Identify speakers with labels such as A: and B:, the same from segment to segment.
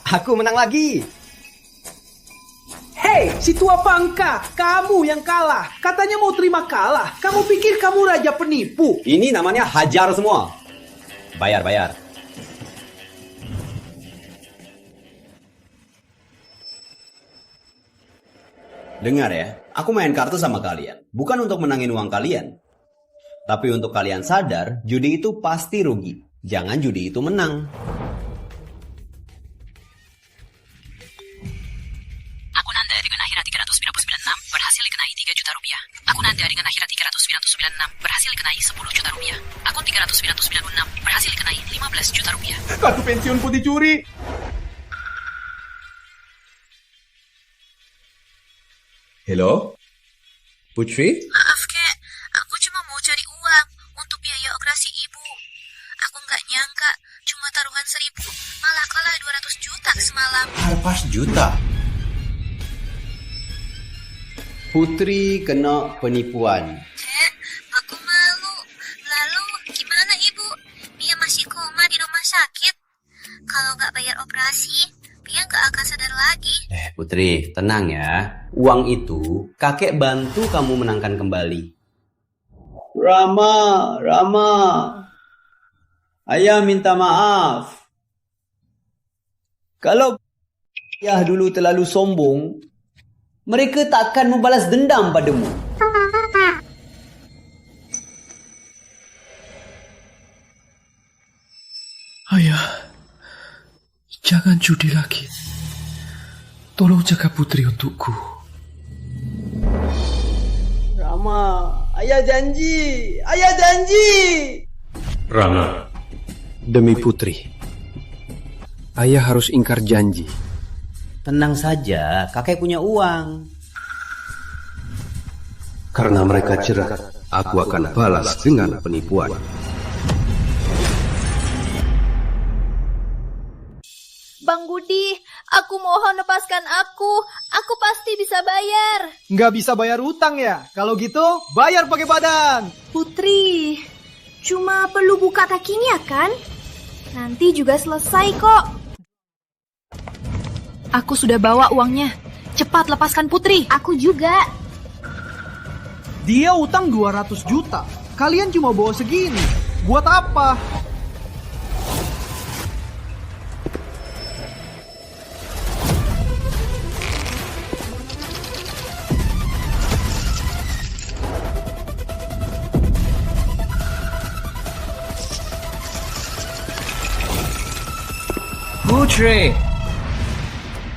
A: Aku menang lagi.
B: Hei, si tua pangka, kamu yang kalah. Katanya mau terima kalah. Kamu pikir kamu raja penipu?
A: Ini namanya hajar semua. Bayar. Dengar ya, aku main kartu sama kalian. Bukan untuk menangin uang kalian. Tapi untuk kalian sadar, judi itu pasti rugi. Jangan judi itu menang.
C: Aku Nanda dengan akhirat 3996 berhasil dikenai 3 juta rupiah. Aku Nanda dengan akhirat 3996 berhasil dikenai 10 juta rupiah. Akun 3996 berhasil dikenai 15 juta rupiah.
B: Kartu pensiunku dicuri.
D: Halo? Putri?
E: Maaf, Kek. Aku cuma mau cari uang untuk biaya operasi ibu. Aku nggak nyangka cuma taruhan 1.000, malah kalah 200 juta semalam.
D: Harpas juta.
A: Putri kena penipuan.
E: Kek, aku malu. Lalu, gimana ibu? Dia masih koma di rumah sakit. Kalau nggak bayar operasi, dia nggak akan sadar lagi.
A: Putri, tenang ya. Uang itu kakek bantu kamu menangkan kembali. Rama. Ayah minta maaf. Kalau ayah dulu terlalu sombong, mereka takkan membalas dendam padamu.
F: Ayah, jangan judi lagi. Tolong jaga Putri untukku.
A: Rama, ayah janji. Ayah janji.
F: Rama, demi Putri, ayah harus ingkar janji.
A: Tenang saja, kakek punya uang.
F: Karena mereka cerah, aku akan balas dengan penipuan.
G: Bang Budi, aku mohon lepaskan aku. Aku pasti bisa bayar.
B: Nggak bisa bayar utang ya? Kalau gitu, bayar pakai badan.
G: Putri, cuma perlu buka kakinya kan? Nanti juga selesai kok.
C: Aku sudah bawa uangnya. Cepat lepaskan Putri.
G: Aku juga.
B: Dia utang 200 juta. Kalian cuma bawa segini. Buat apa?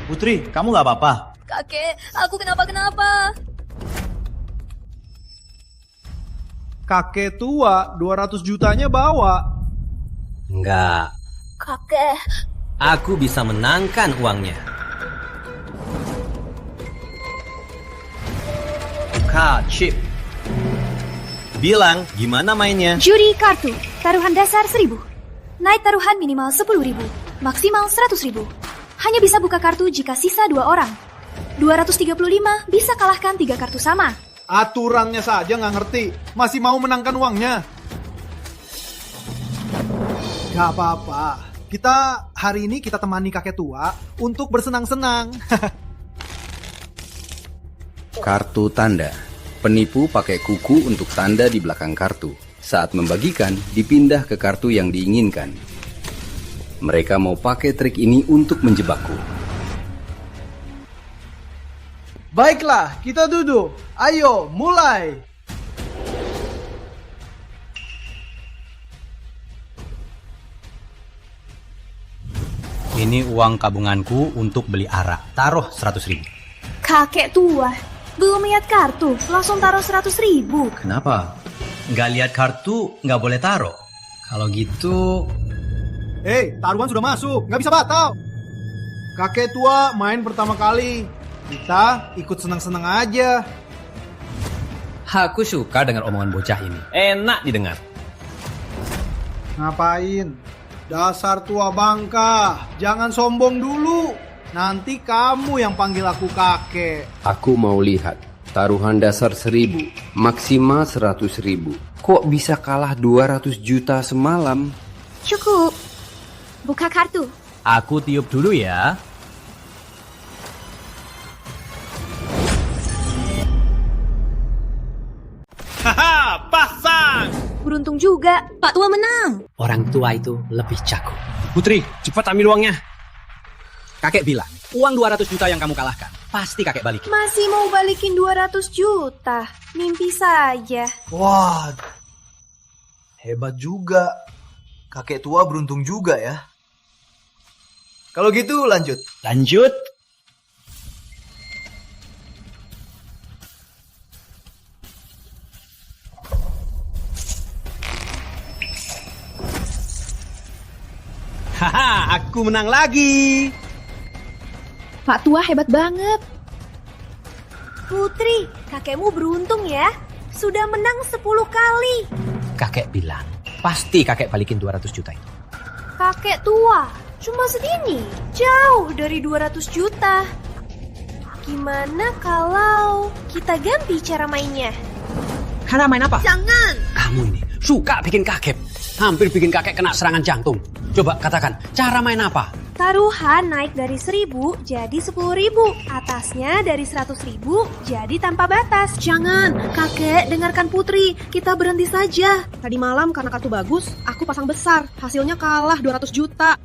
A: Putri, kamu gak apa-apa?
G: Kakek, aku kenapa-kenapa?
B: Kakek tua 200 jutanya bawa.
A: Enggak.
G: Kakek,
A: Aku bisa menangkan uangnya. Chip. Bilang, gimana mainnya?
G: judi kartu. Taruhan dasar 1.000. Naik taruhan minimal 10.000. Maksimal 100.000. Hanya bisa buka kartu jika sisa 2 orang. 235 bisa kalahkan 3 kartu sama.
B: Aturannya saja nggak ngerti. Masih mau menangkan uangnya. Gak apa-apa. Hari ini kita temani kakek tua untuk bersenang-senang.
F: Kartu tanda. Penipu pakai kuku untuk tanda di belakang kartu. Saat membagikan, dipindah ke kartu yang diinginkan. Mereka mau pakai trik ini untuk menjebakku.
B: Baiklah, kita duduk. Ayo, mulai.
A: Ini uang kabunganku untuk beli arak. Taruh 100.000.
G: Kakek tua, belum lihat kartu, langsung taruh 100.000.
A: Kenapa? Nggak lihat kartu, nggak boleh taruh. Kalau gitu...
B: Taruhan sudah masuk, nggak bisa batal. Kakek tua main pertama kali. Kita ikut senang-senang aja.
A: Aku suka dengan omongan bocah ini. Enak didengar.
B: Ngapain? Dasar tua bangka, jangan sombong dulu. Nanti kamu yang panggil aku kakek.
F: Aku mau lihat. Taruhan dasar 1.000, maksimal 100.000. Kok bisa kalah 200 juta semalam?
G: Cukup. Buka kartu.
H: Aku tiup dulu ya.
B: Haha, pasang!
G: Beruntung juga, Pak Tua menang.
H: Orang tua itu lebih jago. Putri, cepat ambil uangnya. Kakek bilang, uang 200 juta yang kamu kalahkan, pasti kakek balikin.
G: Masih mau balikin 200 juta? Mimpi saja.
B: Wah, hebat juga. Kakek tua beruntung juga ya. Kalau gitu lanjut.
H: Lanjut.
A: Haha, aku menang lagi.
G: Pak Tua hebat banget. Putri, kakekmu beruntung ya. Sudah menang 10 kali.
H: Kakek bilang, pasti kakek balikin 200 juta itu.
G: Kakek tua, cuma segini. Jauh dari 200 juta. Gimana kalau kita ganti cara mainnya?
H: Karena main apa?
G: Jangan.
H: Kamu ini suka bikin kaget. Hampir bikin kakek kena serangan jantung. Coba katakan, cara main apa?
G: Taruhan naik dari 1.000 jadi 10.000. Atasnya dari 100.000 jadi tanpa batas. Jangan, kakek dengarkan Putri. Kita berhenti saja.
I: Tadi malam karena kartu bagus, aku pasang besar. Hasilnya kalah 200 juta.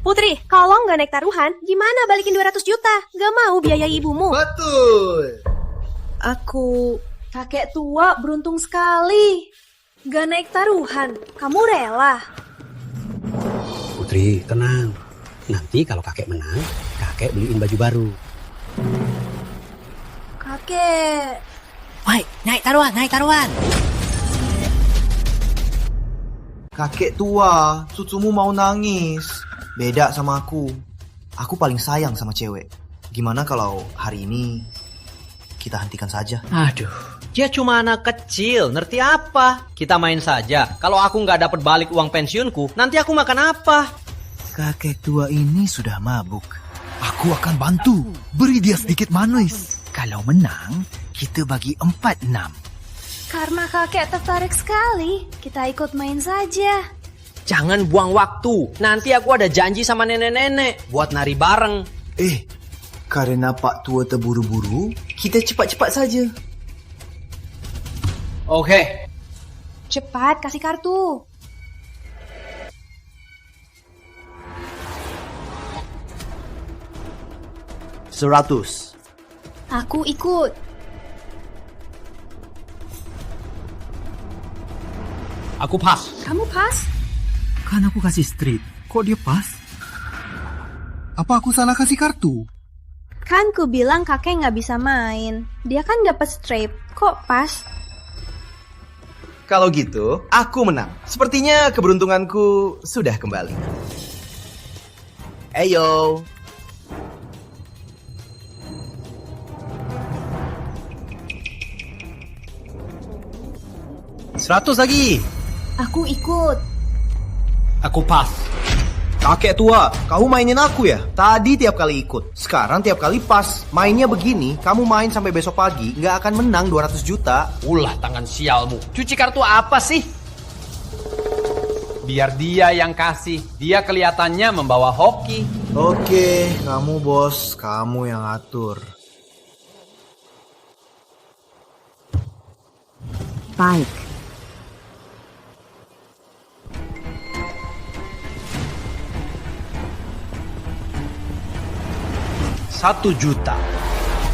G: Putri, kalau nggak naik taruhan, gimana balikin 200 juta? Gak mau biayai ibumu.
B: Betul.
G: Kakek tua beruntung sekali. Gak naik taruhan, kamu rela?
H: Putri, tenang. Nanti kalau kakek menang, kakek beliin baju baru.
G: Kakek.
C: Woi, naik taruhan.
B: Kakek tua, cucumu mau nangis. Beda sama aku. Aku paling sayang sama cewek. Gimana kalau hari ini kita hentikan saja?
J: Aduh, dia cuma anak kecil, ngerti apa? Kita main saja. Kalau aku nggak dapat balik uang pensiunku, nanti aku makan apa?
K: Kakek tua ini sudah mabuk. Aku akan bantu. Beri dia sedikit manis. Kalau menang, kita bagi 4-6.
G: Karena kakek tertarik sekali, kita ikut main saja.
J: Jangan buang waktu. Nanti aku ada janji sama nenek-nenek buat nari bareng.
B: Karena Pak Tua terburu-buru, kita cepat-cepat saja.
J: Oke.
G: Cepat, kasih kartu.
B: Seratus.
G: Aku ikut.
H: Aku pas.
G: Kamu pas?
K: Kan aku kasih street. Kok dia pas? Apa aku salah kasih kartu?
G: Kan ku bilang kakek nggak bisa main. Dia kan dapat strip. Kok pas?
B: Kalau gitu, aku menang. Sepertinya keberuntunganku sudah kembali. Ayo.
J: Seratus lagi.
G: Aku ikut.
H: Aku pas.
B: Kakek tua, kamu mainin aku ya? Tadi tiap kali ikut, sekarang tiap kali pas. Mainnya begini, kamu main sampai besok pagi, nggak akan menang 200 juta.
J: Ulah tangan sialmu. Cuci kartu apa sih? Biar dia yang kasih. Dia kelihatannya membawa hoki.
B: Oke, kamu bos, kamu yang atur.
I: Baik.
J: Rp1 juta.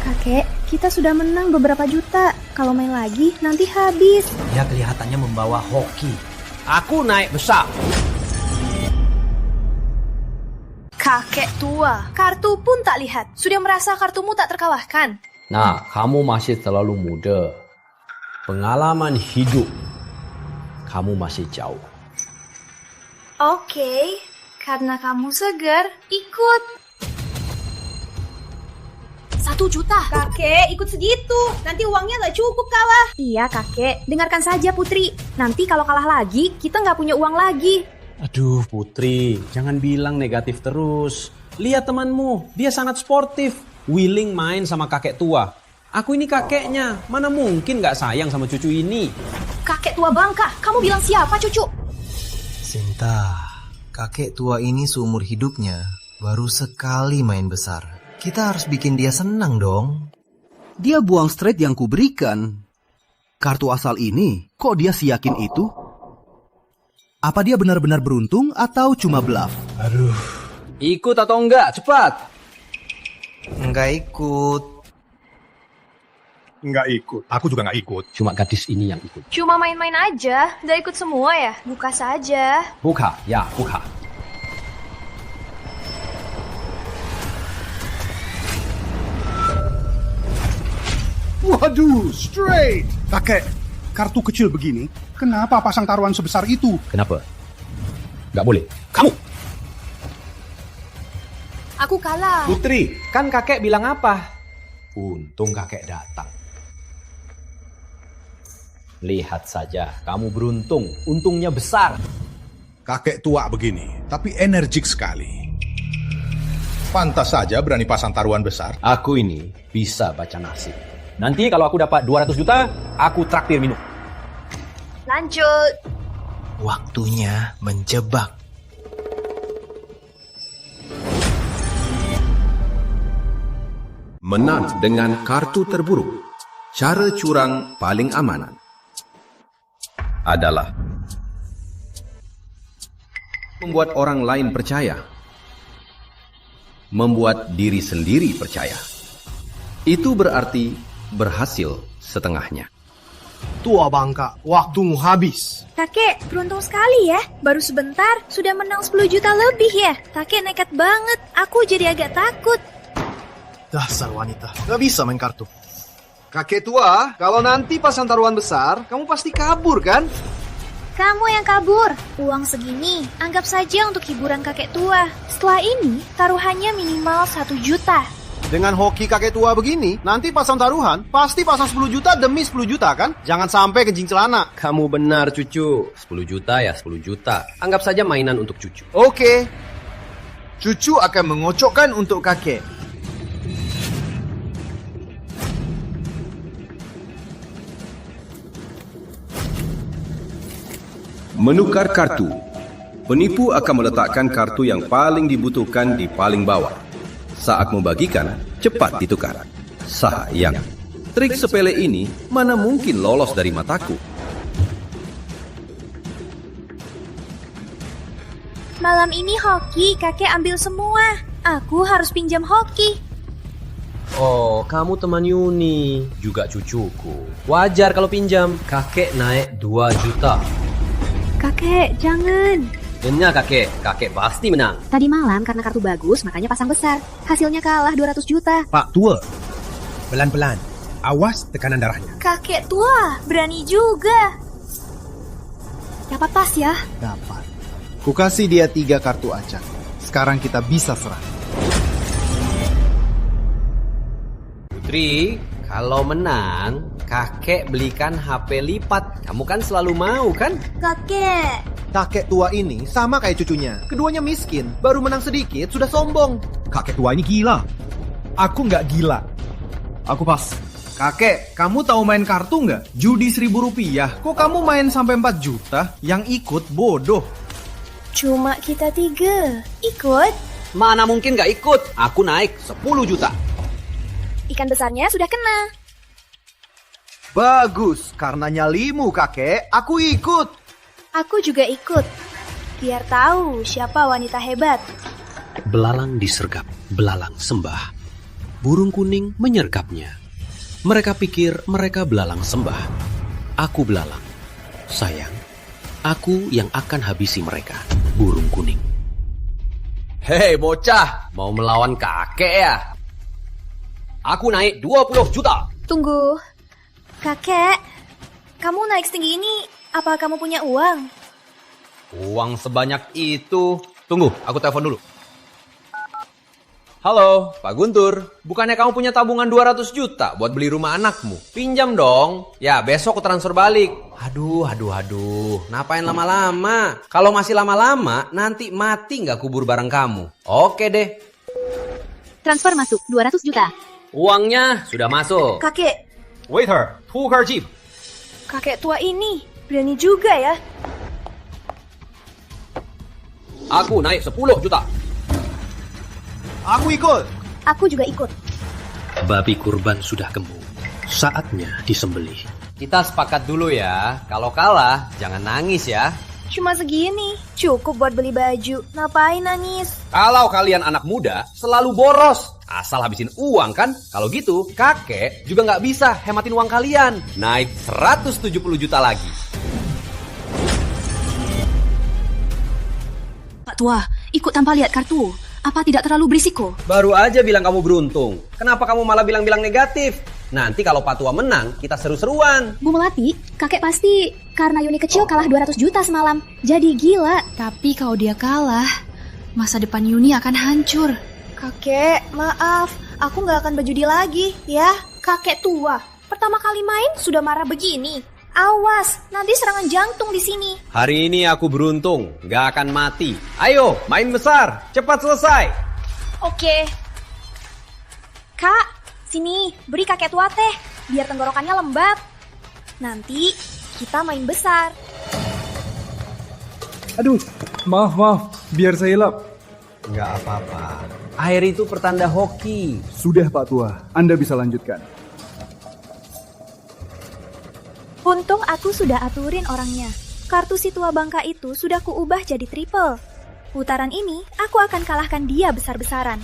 G: Kakek, kita sudah menang beberapa juta. Kalau main lagi, nanti habis.
J: Dia kelihatannya membawa hoki. Aku naik besar.
G: Kakek tua, kartu pun tak lihat. Sudah merasa kartumu tak terkalahkan.
H: Nah, kamu masih terlalu muda. Pengalaman hidup, kamu masih jauh.
G: Oke, karena kamu segar, ikut. 1 juta. Kakek, ikut segitu. Nanti uangnya nggak cukup kalah. Iya, kakek. Dengarkan saja, Putri. Nanti kalau kalah lagi, kita nggak punya uang lagi.
H: Aduh, Putri, jangan bilang negatif terus. Lihat temanmu, dia sangat sportif. Willing main sama kakek tua. Aku ini kakeknya, mana mungkin nggak sayang sama cucu ini.
G: Kakek tua bangka, kamu bilang siapa, cucu?
H: Sinta,
B: Kakek tua ini seumur hidupnya baru sekali main besar. Kita harus bikin dia senang dong.
F: Dia buang straight yang kuberikan. Kartu asal ini, kok dia siyakin itu? Apa dia benar-benar beruntung atau cuma bluff?
B: Aduh.
H: Ikut atau enggak? Cepat.
B: Enggak ikut.
L: Nggak ikut. Aku juga nggak ikut.
H: Cuma gadis ini yang ikut.
G: Cuma main-main aja, nggak ikut semua ya? Buka saja.
H: Buka, ya buka.
L: Waduh, straight. Kakek, kartu kecil begini, kenapa pasang taruhan sebesar itu?
H: Kenapa? Nggak boleh. Kamu.
G: Aku kalah.
H: Putri, kan kakek bilang apa? Untung kakek datang. Lihat saja, kamu beruntung. Untungnya besar.
L: Kakek tua begini, tapi energik sekali. Pantas saja berani pasang taruhan besar.
H: Aku ini bisa baca nasib. Nanti kalau aku dapat 200 juta, aku traktir minum.
G: Lanjut.
B: Waktunya menjebak.
F: Menang dengan kartu terburuk. Cara curang paling aman adalah membuat orang lain percaya, membuat diri sendiri percaya. Itu berarti berhasil setengahnya.
B: Tua bangka, waktumu habis.
G: Kakek, beruntung sekali ya. Baru sebentar, sudah menang 10 juta lebih ya. Kakek nekat banget. Aku jadi agak takut.
B: Dasar wanita, gak bisa main kartu. Kakek tua, kalau nanti pasang taruhan besar, kamu pasti kabur kan?
G: Kamu yang kabur. Uang segini, anggap saja untuk hiburan kakek tua. Setelah ini, taruhannya minimal 1 juta.
B: Dengan hoki kakek tua begini, nanti pasang taruhan, pasti pasang 10 juta demi 10 juta kan? Jangan sampai kencing celana.
H: Kamu benar cucu. 10 juta ya 10 juta. Anggap saja mainan untuk cucu.
B: Oke. Cucu akan mengocokkan untuk kakek.
F: Menukar kartu. Penipu akan meletakkan kartu yang paling dibutuhkan di paling bawah. Saat membagikan, cepat ditukar. Sayang, trik sepele ini mana mungkin lolos dari mataku.
G: Malam ini hoki, kakek ambil semua. Aku harus pinjam hoki.
H: Oh, kamu teman Yuni, juga cucuku. Wajar kalau pinjam. Kakek naik 2 juta.
G: Kakek, jangan.
H: Benar kakek pasti menang.
C: Tadi malam karena kartu bagus, makanya pasang besar. Hasilnya kalah 200 juta.
L: Pak tua, pelan-pelan. Awas tekanan darahnya.
G: Kakek tua, berani juga. Dapat pas ya?
B: Dapat. Ku kasih dia 3 kartu acak. Sekarang kita bisa serah.
H: Putri, kalau menang, kakek belikan HP lipat. Kamu kan selalu mau kan?
B: Kakek tua ini sama kayak cucunya. Keduanya miskin, baru menang sedikit sudah sombong.
L: Kakek tua ini gila. Aku nggak gila.
B: Aku pas. Kakek, kamu tahu main kartu nggak? Judi 1.000 rupiah. Kok kamu main sampai 4 juta? Yang ikut bodoh.
G: Cuma kita 3. Ikut?
H: Mana mungkin gak ikut? Aku naik 10 juta.
G: Ikan besarnya sudah kena.
B: Bagus, karena nyalimu kakek, aku ikut.
G: Aku juga ikut. Biar tahu siapa wanita hebat.
H: Belalang disergap, belalang sembah. Burung kuning menyergapnya. Mereka pikir mereka belalang sembah. Aku belalang. Sayang, aku yang akan habisi mereka. Burung kuning. Hei bocah, mau melawan kakek ya? Aku naik 20 juta.
G: Tunggu. Kakek, kamu naik setinggi ini, apa kamu punya uang?
H: Uang sebanyak itu. Tunggu, aku telepon dulu. Halo, Pak Guntur. Bukannya kamu punya tabungan 200 juta buat beli rumah anakmu? Pinjam dong. Ya, besok aku transfer balik. Aduh. Ngapain lama-lama? Kalau masih lama-lama, nanti mati nggak kubur bareng kamu. Oke deh.
C: Transfer masuk 200 juta.
H: Uangnya sudah masuk.
G: Kakek.
H: Waiter, tukar jeep.
G: Kakek tua ini berani juga ya.
H: Aku naik 10 juta.
B: Aku ikut.
G: Aku juga ikut.
H: Babi kurban sudah gemuk. Saatnya disembelih.
J: Kita sepakat dulu ya. Kalau kalah, jangan nangis ya.
G: Cuma segini, cukup buat beli baju. Ngapain nangis?
H: Kalau kalian anak muda, selalu boros. Asal habisin uang kan? Kalau gitu, kakek juga nggak bisa hematin uang kalian. Naik 170 juta lagi.
C: Pak Tua, ikut tanpa lihat kartu. Apa tidak terlalu berisiko?
J: Baru aja bilang kamu beruntung. Kenapa kamu malah bilang-bilang negatif? Nanti kalau Pak Tua menang, kita seru-seruan.
G: Bu Melati, kakek pasti karena Yuni kecil kalah 200 juta semalam. Jadi gila.
C: Tapi kalau dia kalah, masa depan Yuni akan hancur.
G: Kakek, maaf. Aku nggak akan berjudi lagi, ya. Kakek tua, pertama kali main sudah marah begini. Awas, nanti serangan jantung di sini.
J: Hari ini aku beruntung, gak akan mati. Ayo, main besar, cepat selesai.
G: Oke. Kak, sini, beri kakek tua teh, biar tenggorokannya lembab. Nanti kita main besar.
M: Aduh, maaf, biar saya lap.
J: Gak apa-apa, air itu pertanda hoki.
M: Sudah Pak Tua, Anda bisa lanjutkan.
G: Untung aku sudah aturin orangnya. Kartu si tua bangka itu sudah kuubah jadi triple. Putaran ini, aku akan kalahkan dia besar-besaran.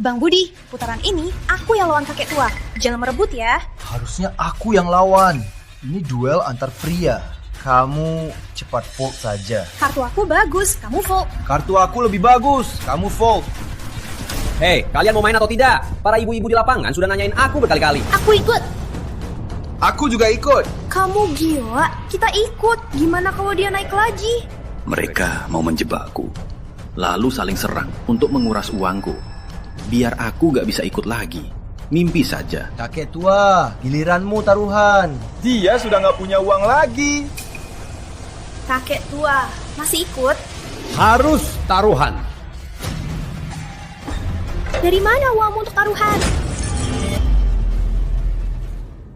G: Bang Budi, putaran ini aku yang lawan kakek tua. Jangan merebut ya.
B: Harusnya aku yang lawan. Ini duel antar pria. Kamu cepat fold saja.
G: Kartu aku bagus, kamu fold.
B: Kartu aku lebih bagus, kamu fold.
J: Hei, kalian mau main atau tidak? Para ibu-ibu di lapangan sudah nanyain aku berkali-kali.
G: Aku ikut.
B: Aku juga ikut.
G: Kamu gila, kita ikut. Gimana kalau dia naik lagi?
F: Mereka mau menjebakku, lalu saling serang untuk menguras uangku. Biar aku gak bisa ikut lagi. Mimpi saja.
B: Kakek tua, giliranmu taruhan. Dia sudah gak punya uang lagi.
G: Kakek tua, masih ikut?
H: Harus taruhan.
G: Dari mana uangmu untuk taruhan?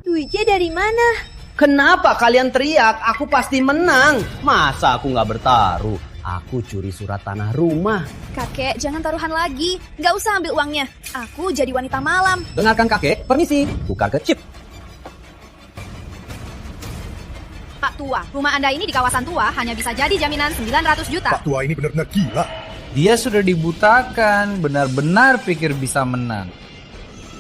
G: Duitnya dari mana?
J: Kenapa kalian teriak? Aku pasti menang. Masa aku gak bertaruh? Aku curi surat tanah rumah.
G: Kakek, jangan taruhan lagi. Gak usah ambil uangnya. Aku jadi wanita malam.
J: Dengarkan kakek, permisi. Tukar ke chip.
C: Pak Tua, rumah Anda ini di kawasan tua hanya bisa jadi jaminan 900 juta.
L: Pak Tua ini benar-benar gila.
N: Dia sudah dibutakan, benar-benar pikir bisa menang.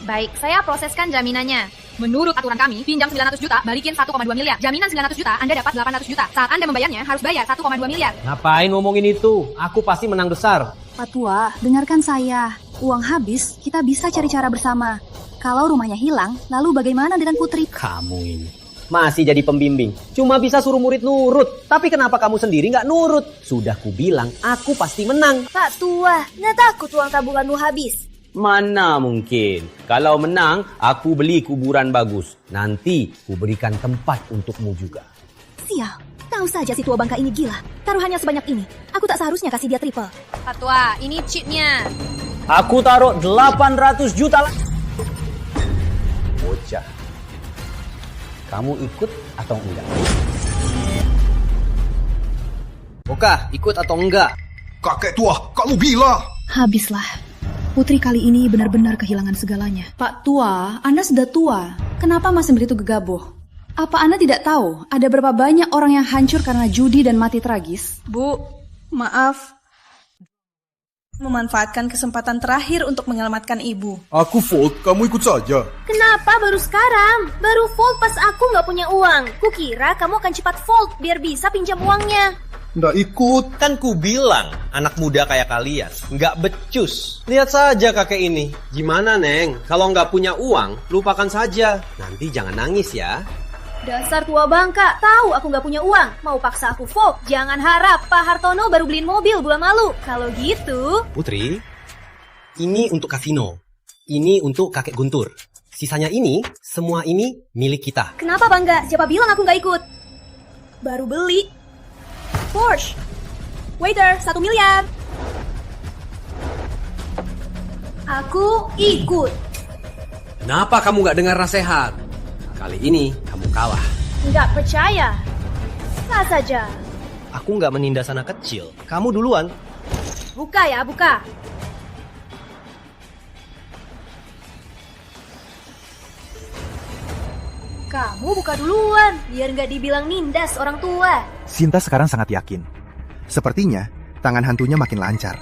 C: Baik, saya proseskan jaminannya. Menurut aturan kami, pinjam 900 juta, balikin 1,2 miliar. Jaminan 900 juta, Anda dapat 800 juta. Saat Anda membayarnya, harus bayar 1,2 miliar.
J: Ngapain ngomongin itu? Aku pasti menang besar.
C: Pak Tua, dengarkan saya. Uang habis, kita bisa cari cara bersama. Kalau rumahnya hilang, lalu bagaimana dengan Putri?
J: Kamu ini masih jadi pembimbing. Cuma bisa suruh murid nurut. Tapi kenapa kamu sendiri nggak nurut? Sudah kubilang, aku pasti menang.
G: Pak Tua, nggak takut uang tabunganmu habis?
J: Mana mungkin. Kalau menang, aku beli kuburan bagus. Nanti kuberikan tempat untukmu juga.
G: Sial, tahu saja si tua bangka ini gila. Taruhannya sebanyak ini. Aku tak seharusnya kasih dia triple.
C: Pak Tua, ini chipnya.
J: Aku taruh 800 juta lagi. Bocah. Kamu ikut atau enggak? Oka, ikut atau enggak?
L: Kakek tua, kamu gila.
C: Habislah. Putri kali ini benar-benar kehilangan segalanya. Pak Tua, Anda sudah tua. Kenapa masih begitu gegabah? Apa Anda tidak tahu ada berapa banyak orang yang hancur karena judi dan mati tragis?
O: Bu, maaf. Memanfaatkan kesempatan terakhir untuk menyelamatkan ibu.
L: Aku fold, kamu ikut saja.
G: Kenapa baru sekarang? Baru fold pas aku nggak punya uang. Kukira kamu akan cepat fold biar bisa pinjam uangnya.
L: Nggak ikut.
J: Kan ku bilang, anak muda kayak kalian, nggak becus. Lihat saja kakek ini. Gimana, Neng? Kalau nggak punya uang, lupakan saja. Nanti jangan nangis ya.
G: Dasar tua bangka, tahu aku nggak punya uang. Mau paksa aku fold? Jangan harap Pak Hartono baru beliin mobil bulan lalu. Kalau gitu...
J: Putri, ini untuk kasino. Ini untuk kakek Guntur. Sisanya ini, semua ini milik kita.
G: Kenapa bangga? Siapa bilang aku nggak ikut? Baru beli. Porsche. Waiter, 1 miliar. Aku ikut.
H: Kenapa kamu gak dengar nasihat? Kali ini kamu kalah.
G: Nggak percaya. Sah saja.
J: Aku nggak menindas anak kecil. Kamu duluan.
G: Buka ya, buka. Kamu buka duluan, biar nggak dibilang nindas orang tua.
P: Sinta sekarang sangat yakin. Sepertinya tangan hantunya makin lancar.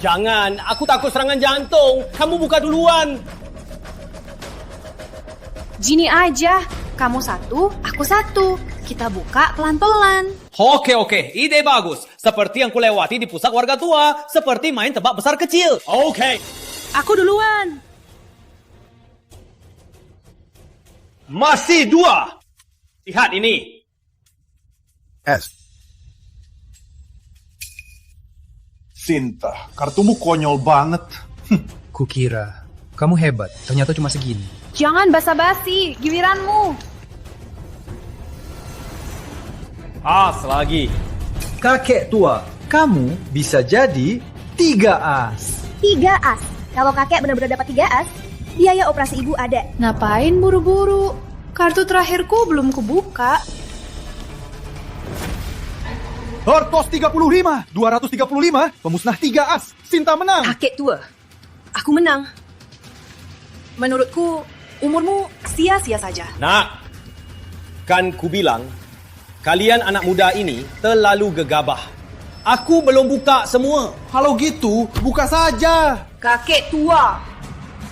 J: Jangan, aku takut serangan jantung. Kamu buka duluan.
C: Gini aja, kamu satu, aku satu. Kita buka pelan-pelan.
J: Oke, ide bagus. Seperti yang kulewati di pusat warga tua. Seperti main tebak besar kecil. Oke.
I: Aku duluan.
J: Masih 2. Lihat ini.
L: S. Sinta, kartumu konyol banget.
N: Kukira kamu hebat, ternyata cuma segini.
C: Jangan basa-basi, giliranmu.
J: As lagi.
K: Kakek tua, kamu bisa jadi 3 as.
G: 3 as. Kalau kakek benar-benar dapat 3 as, biaya operasi ibu ada.
C: Ngapain buru-buru? Kartu terakhirku belum kubuka.
K: Hortos 35, 235, pemusnah 3 as. Sinta menang.
I: Kakek tua, aku menang. Menurutku, umurmu sia-sia saja.
J: Nak, kan ku bilang, kalian anak muda ini terlalu gegabah. Aku belum buka semua.
K: Kalau gitu, buka saja.
I: Kakek tua,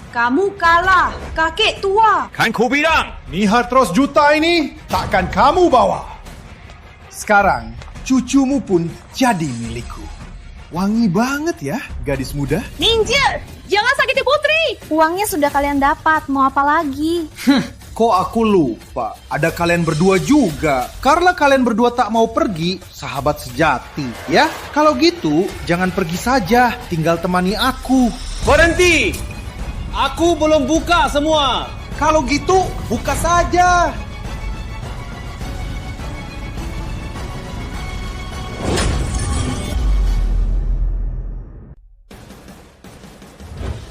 I: kamu kalah. Kakek tua.
L: Kan ku bilang, nih Hartros juta ini takkan kamu bawa.
K: Sekarang, cucumu pun jadi milikku. Wangi banget ya, gadis muda.
I: Ninja, jangan sakiti putri.
G: Uangnya sudah kalian dapat, mau apa lagi?
K: Kok aku lupa, ada kalian berdua juga. Karena kalian berdua tak mau pergi, sahabat sejati, ya? Kalau gitu, jangan pergi saja, tinggal temani aku.
J: Berhenti! Aku belum buka semua.
K: Kalau gitu, buka saja.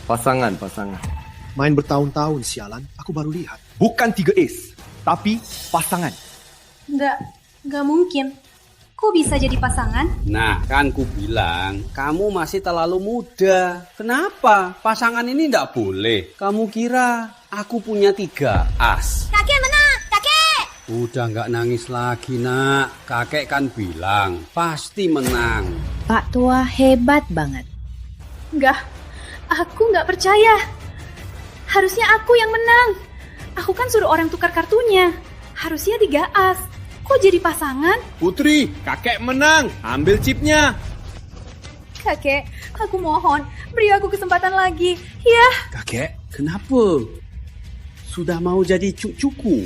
F: Pasangan.
K: Main bertahun-tahun, sialan. Aku baru lihat. Bukan 3 ace, tapi pasangan.
G: Nggak mungkin. Kok bisa jadi pasangan?
F: Nah, kan ku bilang, kamu masih terlalu muda. Kenapa? Pasangan ini ndak boleh. Kamu kira aku punya 3 as?
G: Kakek menang, kakek!
F: Udah nggak nangis lagi, nak. Kakek kan bilang, pasti menang.
C: Pak tua hebat banget.
G: Aku nggak percaya. Harusnya aku yang menang. Aku kan suruh orang tukar kartunya. Harusnya 3 as. Kok jadi pasangan?
J: Putri, kakek menang. Ambil chipnya.
G: Kakek, aku mohon, beri aku kesempatan lagi. Ya.
F: Kakek, kenapa? Sudah mau jadi cucuku?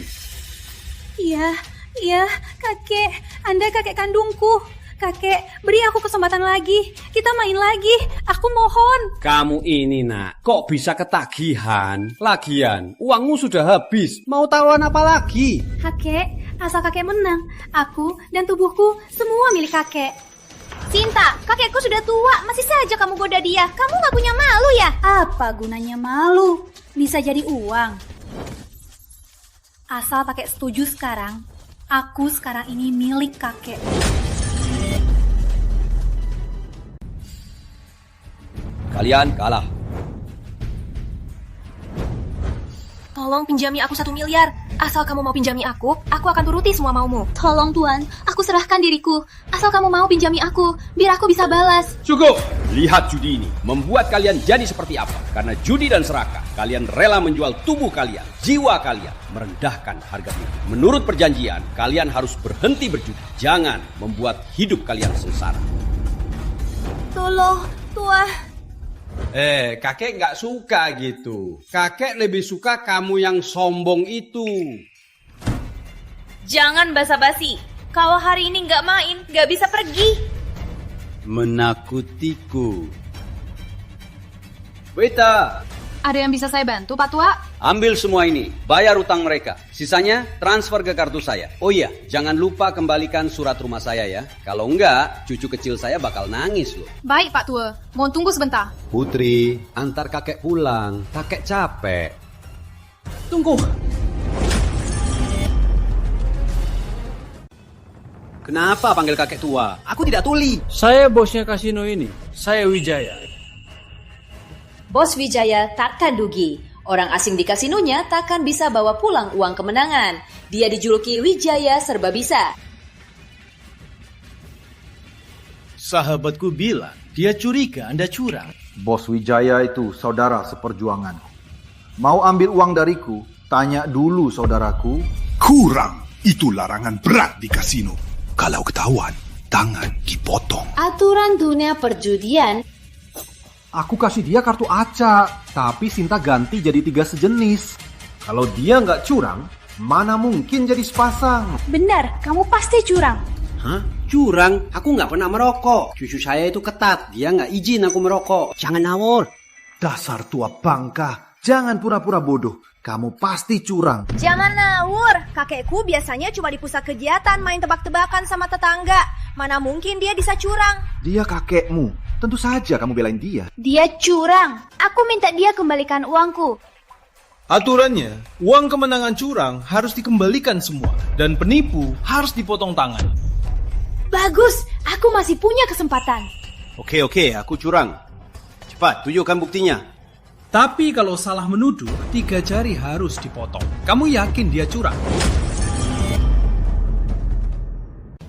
G: Iya, kakek. Anda kakek kandungku. Kakek, beri aku kesempatan lagi. Kita main lagi. Aku mohon.
F: Kamu ini, nak, kok bisa ketagihan? Lagian, uangmu sudah habis. Mau taruhan apa lagi?
G: Kakek, asal kakek menang, aku dan tubuhku semua milik kakek. Sinta, kakekku sudah tua. Masih saja kamu goda dia. Kamu gak punya malu ya? Apa gunanya malu? Bisa jadi uang. Asal kakek setuju sekarang, aku sekarang ini milik kakek.
J: Kalian kalah.
I: Tolong pinjami aku 1 miliar. Asal kamu mau pinjami aku akan turuti semua maumu.
G: Tolong Tuan, aku serahkan diriku. Asal kamu mau pinjami aku, biar aku bisa balas.
F: Cukup! Lihat judi ini membuat kalian jadi seperti apa. Karena judi dan serakah, kalian rela menjual tubuh kalian, jiwa kalian, merendahkan harga diri. Menurut perjanjian, kalian harus berhenti berjudi. Jangan membuat hidup kalian sengsara.
G: Tolong, Tuan.
F: Kakek nggak suka gitu. Kakek lebih suka kamu yang sombong itu.
E: Jangan basa-basi. Kalau hari ini nggak main, nggak bisa pergi.
F: Menakutiku. Wita,
C: Ada yang bisa saya bantu, Pak Tua?
F: Ambil semua ini, bayar utang mereka. Sisanya transfer ke kartu saya. Oh iya, jangan lupa kembalikan surat rumah saya ya. Kalau enggak, cucu kecil saya bakal nangis loh.
C: Baik, Pak Tua. Mohon tunggu sebentar.
J: Putri, antar kakek pulang. Kakek capek.
H: Tunggu.
J: Kenapa panggil kakek tua? Aku tidak tuli.
H: Saya bosnya kasino ini. Saya Wijaya.
Q: Bos Wijaya takkan dugi. Orang asing di kasinonya takkan bisa bawa pulang uang kemenangan. Dia dijuluki Wijaya serba bisa.
K: Sahabatku bilang, dia curiga Anda curang.
R: Bos Wijaya itu saudara seperjuanganku. Mau ambil uang dariku, tanya dulu saudaraku.
L: Kurang, itu larangan berat di kasino. Kalau ketahuan, tangan dipotong.
Q: Aturan dunia perjudian.
R: Aku kasih dia kartu acak, tapi Sinta ganti jadi 3 sejenis. Kalau dia nggak curang, mana mungkin jadi sepasang?
G: Benar, kamu pasti curang.
J: Hah? Curang? Aku nggak pernah merokok. Cucu saya itu ketat, dia nggak izin aku merokok. Jangan ngawur.
R: Dasar tua bangka, jangan pura-pura bodoh. Kamu pasti curang.
G: Jangan ngawur, kakekku biasanya cuma di pusat kegiatan main tebak-tebakan sama tetangga. Mana mungkin dia bisa curang?
R: Dia kakekmu, tentu saja kamu belain dia.
G: Dia curang. Aku minta dia kembalikan uangku.
K: Aturannya, uang kemenangan curang harus dikembalikan semua. Dan penipu harus dipotong tangan.
G: Bagus, aku masih punya kesempatan.
J: Oke, aku curang. Cepat, tunjukkan buktinya.
K: Tapi kalau salah menuduh, 3 jari harus dipotong. Kamu yakin dia curang?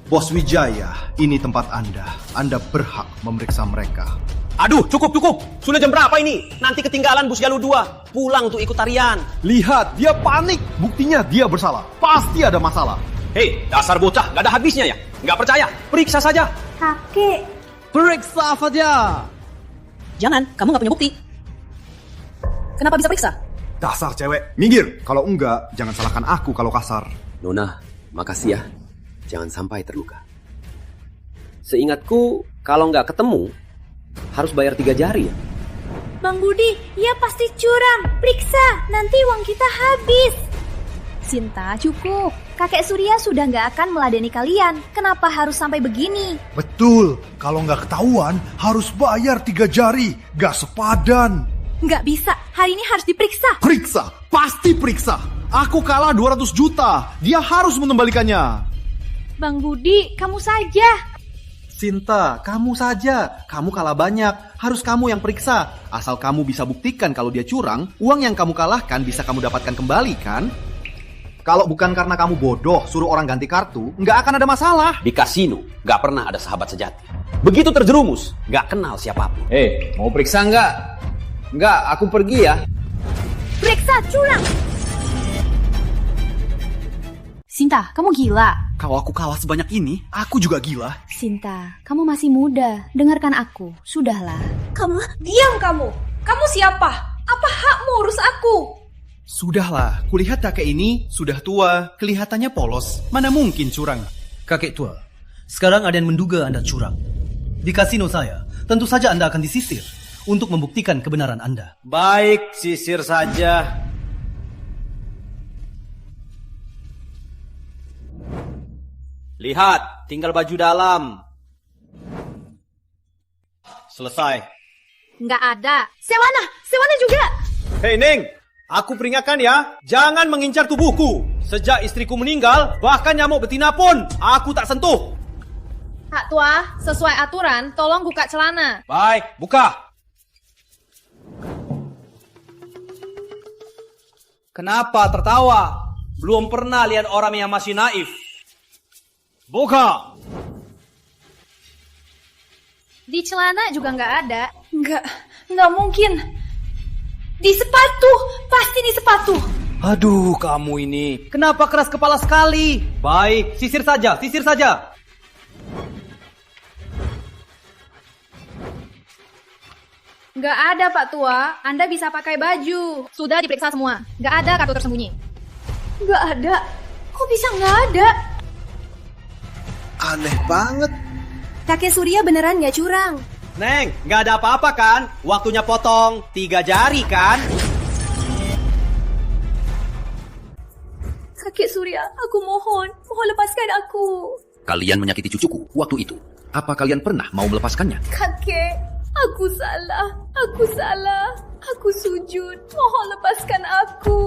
R: Bos Wijaya, ini tempat Anda. Anda berhak memeriksa mereka.
J: Aduh, cukup. Sudah jam berapa ini? Nanti ketinggalan bus Galuh 2. Pulang untuk ikut tarian.
R: Lihat, dia panik. Buktinya dia bersalah. Pasti ada masalah.
J: Hei, dasar bocah, gak ada habisnya ya? Gak percaya? Periksa saja.
G: Kakek.
J: Periksa saja.
Q: Jangan, kamu gak punya bukti. Kenapa bisa periksa?
R: Dasar cewek, minggir. Kalau enggak, jangan salahkan aku kalau kasar.
J: Nona, makasih ya. Jangan sampai terluka. Seingatku, kalau nggak ketemu, harus bayar 3 jari ya.
G: Bang Budi, ia pasti curang. Periksa, nanti uang kita habis. Sinta, cukup. Kakek Surya sudah nggak akan meladeni kalian. Kenapa harus sampai begini?
L: Betul, kalau nggak ketahuan harus bayar 3 jari. Gak sepadan.
G: Nggak bisa, hari ini harus diperiksa.
R: Periksa, pasti periksa. Aku kalah 200 juta. Dia harus mengembalikannya.
G: Bang Budi, kamu saja.
R: Sinta, kamu saja. Kamu kalah banyak. Harus kamu yang periksa. Asal kamu bisa buktikan kalau dia curang, uang yang kamu kalahkan bisa kamu dapatkan kembali, kan? Kalau bukan karena kamu bodoh, suruh orang ganti kartu, nggak akan ada masalah.
J: Di kasino, nggak pernah ada sahabat sejati. Begitu terjerumus, nggak kenal siapapun.
F: Mau periksa nggak? Nggak, aku pergi ya.
G: Periksa, curang. Sinta, kamu gila.
R: Kalau aku kalah sebanyak ini, aku juga gila.
C: Sinta, kamu masih muda. Dengarkan aku. Sudahlah.
O: Diam kamu. Kamu siapa? Apa hakmu urus aku?
K: Sudahlah, kulihat kakek ini sudah tua, kelihatannya polos. Mana mungkin curang? Kakek tua, sekarang ada yang menduga Anda curang. Di kasino saya, tentu saja Anda akan disisir untuk membuktikan kebenaran Anda.
J: Baik, sisir saja. Lihat, tinggal baju dalam. Selesai.
G: Nggak ada. Sewana juga.
J: Hei Neng, aku peringatkan ya, jangan mengincar tubuhku. Sejak istriku meninggal, bahkan nyamuk betina pun aku tak sentuh.
C: Pak Tua, sesuai aturan, tolong buka celana.
J: Baik, buka. Kenapa tertawa? Belum pernah lihat orang yang masih naif. Buka.
C: Di celana juga nggak ada.
O: Nggak mungkin. Di sepatu, pasti di sepatu.
J: Aduh, kamu ini. Kenapa keras kepala sekali? Baik, sisir saja.
C: Nggak ada, Pak Tua. Anda bisa pakai baju. Sudah diperiksa semua. Nggak ada kartu tersembunyi.
O: Nggak ada. Kok bisa nggak ada?
R: Aneh banget.
G: Kakek Surya beneran nggak curang.
J: Neng, nggak ada apa-apa kan? Waktunya potong 3 jari kan?
O: ya. Aku mohon lepaskan aku.
F: Kalian menyakiti cucuku waktu itu. Apa kalian pernah mau melepaskannya?
O: Kakek, aku salah. Aku sujud. Mohon lepaskan aku.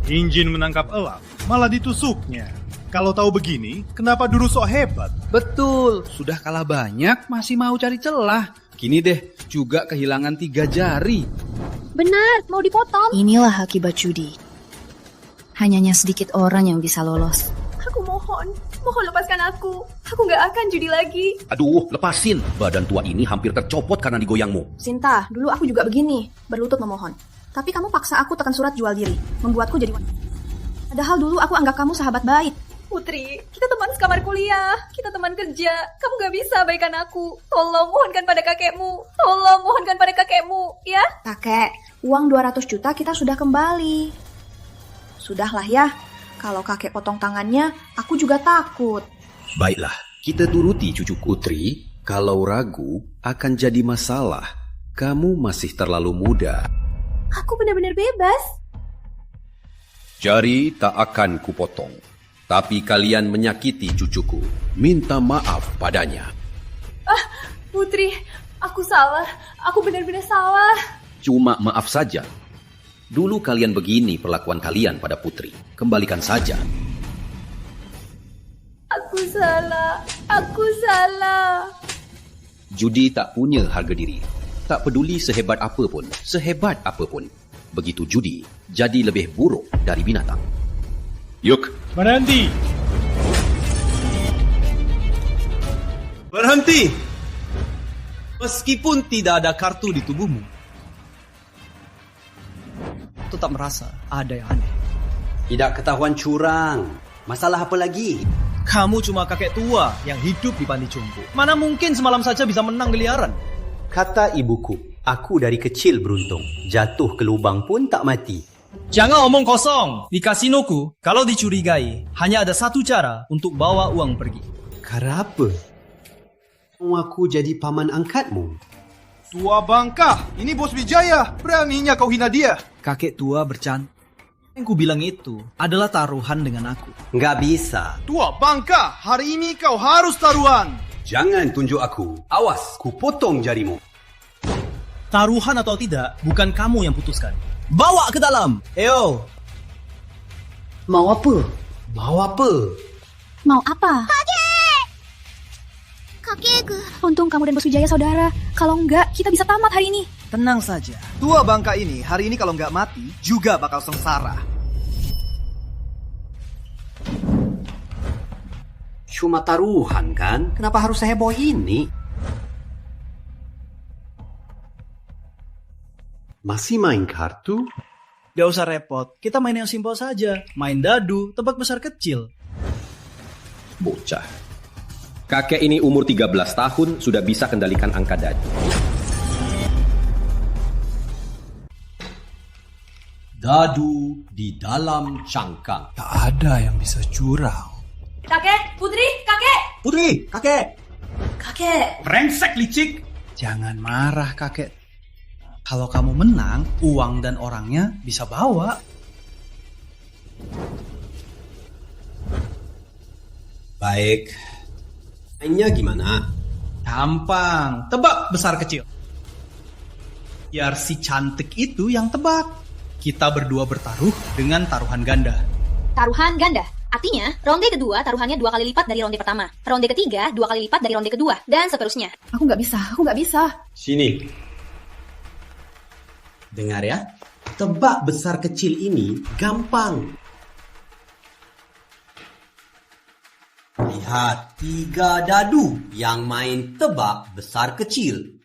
L: Injin menangkap elang, malah ditusuknya. Kalau tahu begini, kenapa dulu sok hebat?
N: Betul, sudah kalah banyak masih mau cari celah. Gini deh, juga kehilangan 3 jari.
G: Benar, mau dipotong.
C: Inilah akibat judi. Hanyanya sedikit orang yang bisa lolos.
O: Aku mohon lepaskan aku. Aku gak akan judi lagi.
F: Aduh, lepasin. Badan tua ini hampir tercopot karena digoyangmu.
C: Sinta, dulu aku juga begini, berlutut memohon. Tapi kamu paksa aku tekan surat jual diri, membuatku jadi wanita. Padahal dulu aku anggap kamu sahabat baik.
O: Putri, kita teman sekamar kuliah, kita teman kerja. Kamu gak bisa baikan aku. Tolong mohonkan pada kakekmu. Ya?
C: Kakek, uang 200 juta kita sudah kembali. Sudahlah ya, kalau kakek potong tangannya, aku juga takut.
F: Baiklah, kita turuti cucu Putri. Kalau ragu akan jadi masalah. Kamu masih terlalu muda.
O: Aku benar-benar bebas.
F: Jari tak akan kupotong. Tapi kalian menyakiti cucuku. Minta maaf padanya.
O: Putri, aku salah. Aku benar-benar salah.
F: Cuma maaf saja. Dulu kalian begini perlakuan kalian pada Putri. Kembalikan saja.
O: Aku salah.
F: Judi tak punya harga diri. Tak peduli sehebat apapun. Begitu judi, jadi lebih buruk dari binatang. Yuk.
J: Berhenti! Meskipun tidak ada kartu di tubuhmu, tetap merasa ada yang aneh.
A: Tidak ketahuan curang. Masalah apa lagi?
K: Kamu cuma kakek tua yang hidup di panti jompo. Mana mungkin semalam saja bisa menang miliaran?
A: Kata ibuku, aku dari kecil beruntung. Jatuh ke lubang pun tak mati.
K: Jangan omong kosong. Di kasinoku, kalau dicurigai, hanya ada satu cara untuk bawa uang pergi.
A: Kenapa? Aku jadi paman angkatmu.
B: Tua bangka, ini Bos Wijaya. Beraninya kau hina dia.
K: Kakek tua bercanda. Yang ku bilang itu adalah taruhan dengan aku.
A: Nggak bisa.
B: Tua bangka, hari ini kau harus taruhan.
A: Jangan tunjuk aku. Awas, ku potong jarimu.
K: Taruhan atau tidak, bukan kamu yang putuskan. Bawa ke dalam. Eyo.
A: Mau apa?
C: Mau apa?
G: Kakek.
C: Untung kamu dan Bos Wijaya saudara. Kalau enggak, kita bisa tamat hari ini.
B: Tenang saja. Tua bangka ini hari ini kalau nggak mati juga bakal sengsara.
A: Cuma taruhan kan? Kenapa harus seheboh ini? Masih main kartu?
K: Gak usah repot. Kita main yang simpel saja. Main dadu, tebak besar kecil.
H: Bocah. Kakek ini umur 13 tahun sudah bisa kendalikan angka dadu.
A: Dadu di dalam cangkang.
M: Tak ada yang bisa curang.
O: Kakek, Putri, kakek.
A: Putri, kakek.
O: Kakek.
K: Brengsek licik. Jangan marah kakek. Kalau kamu menang, uang dan orangnya bisa bawa.
A: Baik. Mainnya gimana?
K: Gampang. Tebak besar kecil. Biar si cantik itu yang tebak. Kita berdua bertaruh dengan taruhan ganda.
Q: Taruhan ganda. Artinya, ronde kedua taruhannya 2 kali lipat dari ronde pertama. Ronde ketiga 2 kali lipat dari ronde kedua. Dan seterusnya.
C: Aku nggak bisa.
A: Sini. Dengar ya. Tebak besar kecil ini gampang. Lihat 3 dadu yang main tebak besar kecil.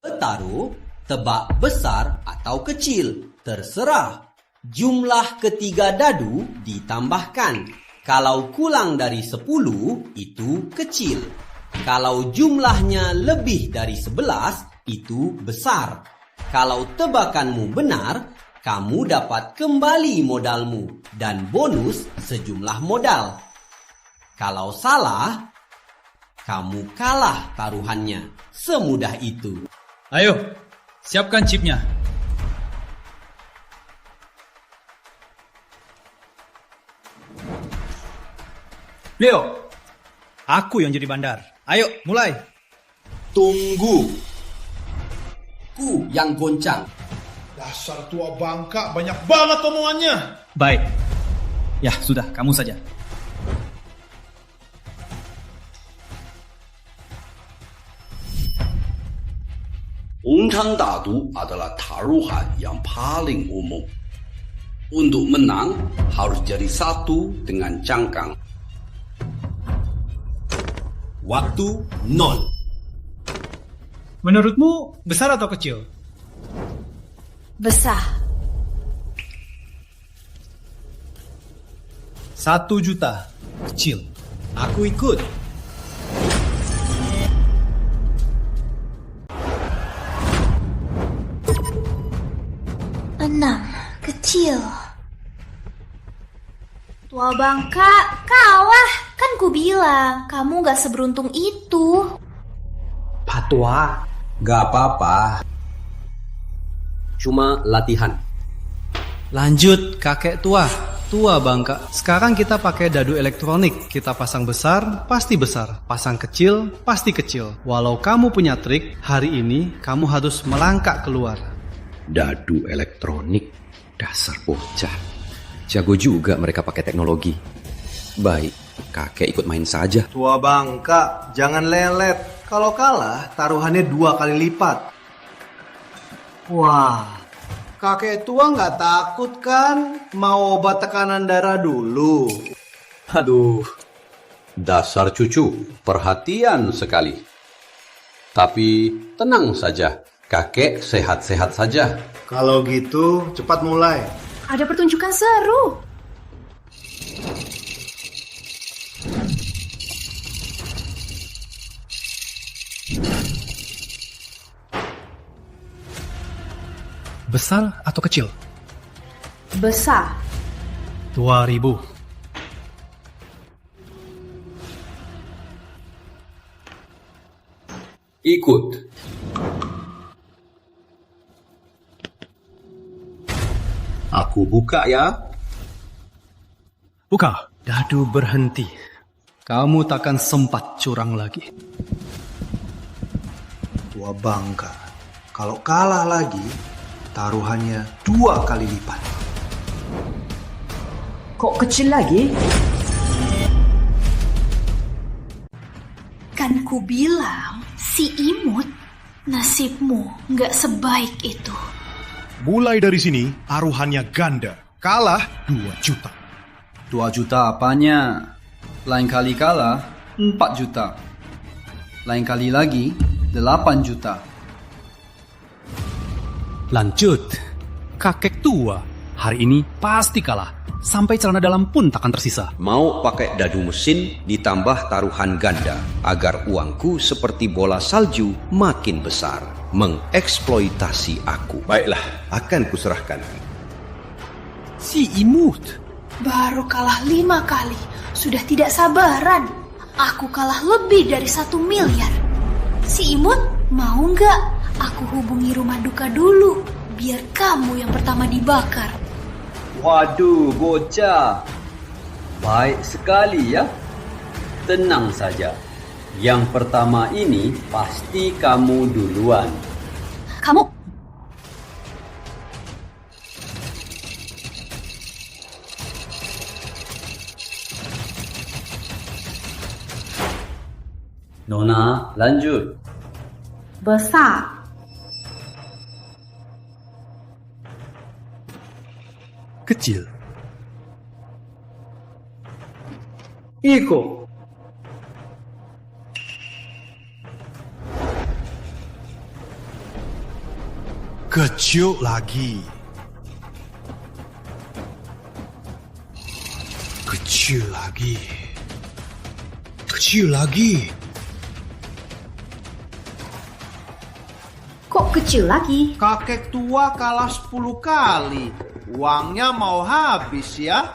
A: Taruh tebak besar atau kecil. Terserah. Jumlah ketiga dadu ditambahkan. Kalau kurang dari 10 itu kecil. Kalau jumlahnya lebih dari 11 itu besar. Kalau tebakanmu benar, kamu dapat kembali modalmu dan bonus sejumlah modal. Kalau salah, kamu kalah taruhannya. Semudah itu.
K: Ayo, siapkan chipnya. Leo, aku yang jadi bandar. Ayo, mulai.
F: Tunggu. Ku yang goncang.
L: Dasar tua bangka, banyak banget omongannya.
K: Baik. Ya, sudah, kamu saja.
F: Ongchang dadu adalah taruhan yang paling umum. Untuk menang, harus jadi satu dengan cangkang. Waktu 0.
K: Menurutmu besar atau kecil?
G: Besar.
K: 1 juta. Kecil. Aku ikut.
G: Kecil. Tua bangka, kalah. Kan ku bilang, kamu gak seberuntung itu.
J: Pak Tua, gak apa-apa. Cuma latihan.
K: Lanjut, kakek tua. Tua bangka. Sekarang kita pakai dadu elektronik. Kita pasang besar, pasti besar. Pasang kecil, pasti kecil. Walau kamu punya trik, hari ini kamu harus melangkah keluar.
H: Dadu elektronik. Dasar bocah. Jago juga mereka pakai teknologi. Baik, kakek ikut main saja.
B: Tua bangka, jangan lelet. Kalau kalah, taruhannya 2 kali lipat. Wah, kakek tua nggak takut kan? Mau obat tekanan darah dulu?
F: Aduh, dasar cucu, perhatian sekali. Tapi tenang saja, kakek sehat-sehat saja.
B: Kalau gitu, cepat mulai.
I: Ada pertunjukan seru.
K: Besar atau kecil?
C: Besar.
K: 2.000.
F: Ikut. Aku buka ya.
K: Buka. Dadu berhenti. Kamu takkan sempat curang lagi.
B: Tua bangka, kalau kalah lagi, taruhannya 2 kali lipat.
Q: Kok kecil lagi?
G: Kan ku bilang, si imut, nasibmu nggak sebaik itu.
L: Mulai dari sini, taruhannya ganda. Kalah 2 juta.
N: 2 juta apanya? Lain kali kalah 4 juta. Lain kali lagi 8 juta.
K: Lanjut. Kakek tua. Hari ini pasti kalah. Sampai celana dalam pun takkan tersisa.
F: Mau pakai dadu mesin ditambah taruhan ganda agar uangku seperti bola salju makin besar. Mengeksploitasi aku. Baiklah, akan kuserahkan.
K: Si imut.
G: Baru kalah 5 kali, sudah tidak sabaran. Aku kalah lebih dari 1 miliar. Si imut, mau nggak aku hubungi rumah duka dulu, biar kamu yang pertama dibakar.
J: Waduh, bocah. Baik sekali ya. Tenang saja. Yang pertama ini pasti kamu duluan.
C: Kamu...
J: Nona, lanjut.
C: Besar.
K: Kecil.
J: Iko.
L: Kecil lagi. Kecil lagi. Kecil lagi.
G: Kok kecil lagi?
B: Kakek tua kalah 10 kali. Uangnya mau habis ya?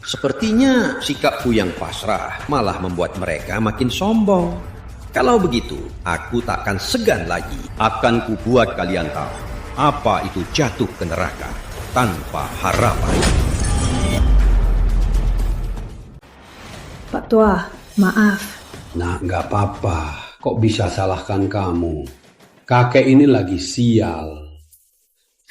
F: Sepertinya sikapku yang pasrah malah membuat mereka makin sombong. Kalau begitu, aku takkan segan lagi. Akan kubuat kalian tahu apa itu jatuh ke neraka tanpa harapan.
Q: Pak
C: Tua, maaf.
H: Nah, nggak apa-apa. Kok bisa salahkan kamu? Kakek ini lagi sial.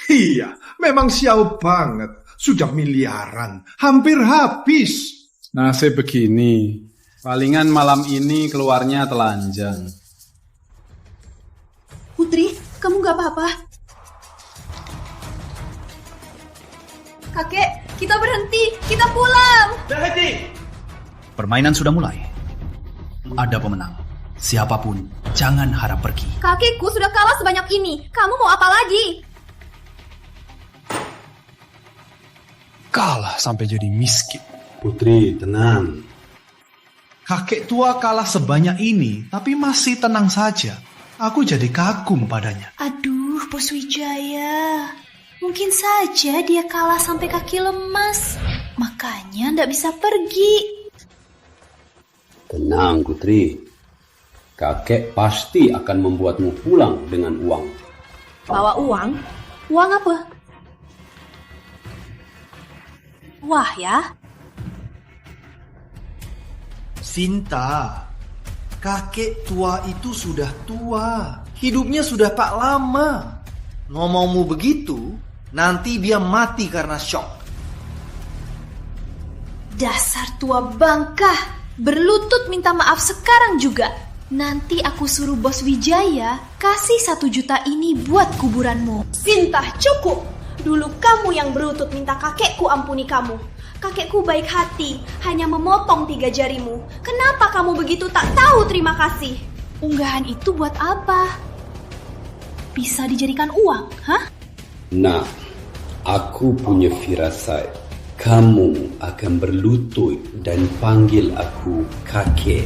L: Iya, memang sial banget. Sudah miliaran, hampir habis.
N: Nasib begini. Palingan malam ini keluarnya telanjang.
C: Putri, kamu gak apa-apa?
O: Kakek, kita berhenti. Kita pulang.
K: Berhenti. Permainan sudah mulai. Ada pemenang. Siapapun, jangan harap pergi.
O: Kakekku sudah kalah sebanyak ini. Kamu mau apa lagi?
M: Kalah sampai jadi miskin.
H: Putri, tenang.
L: Kakek tua kalah sebanyak ini, tapi masih tenang saja. Aku jadi kagum padanya.
G: Aduh, Bos Wijaya. Mungkin saja dia kalah sampai kaki lemas. Makanya ndak bisa pergi.
H: Tenang, Putri. Kakek pasti akan membuatmu pulang dengan uang.
C: Bawa uang? Uang apa? Wah ya.
B: Sinta, kakek tua itu sudah tua. Hidupnya sudah tak lama. Ngomongmu begitu, nanti dia mati karena shock.
G: Dasar tua bangka. Berlutut minta maaf sekarang juga. Nanti aku suruh Bos Wijaya kasih 1 juta ini buat kuburanmu.
O: Sinta, cukup. Dulu kamu yang berlutut minta kakekku ampuni kamu. Kakekku baik hati, hanya memotong 3 jarimu. Kenapa kamu begitu tak tahu terima kasih?
G: Unggahan itu buat apa? Bisa dijadikan uang, hah?
H: Nah, aku punya firasat. Kamu akan berlutut dan panggil aku kakek.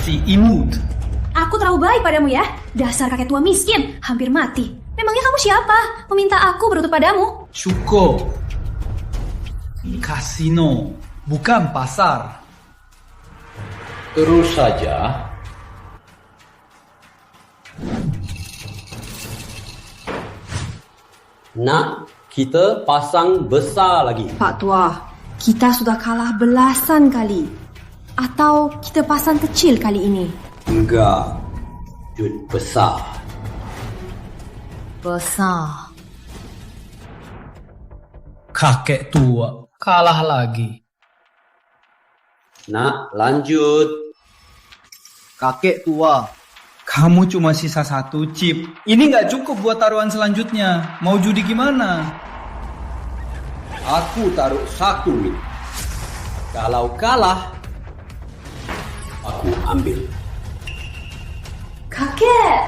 K: Si imut.
O: Aku terlalu baik padamu ya. Dasar kakek tua miskin, hampir mati. Memangnya kamu siapa? Meminta aku berlutut padamu?
K: Cukup. Kasino, bukan pasar.
H: Terus saja. Nak, kita pasang besar lagi.
C: Pak Tua, kita sudah kalah belasan kali. Atau kita pasang kecil kali ini?
H: Enggak, jut besar.
C: Besar.
K: Kakek tua, kalah lagi.
H: Nak, lanjut.
B: Kakek tua.
N: Kamu cuma sisa 1 chip. Ini nggak cukup buat taruhan selanjutnya. Mau judi gimana?
H: Aku taruh 1 win. Kalau kalah, aku ambil.
O: Kakek!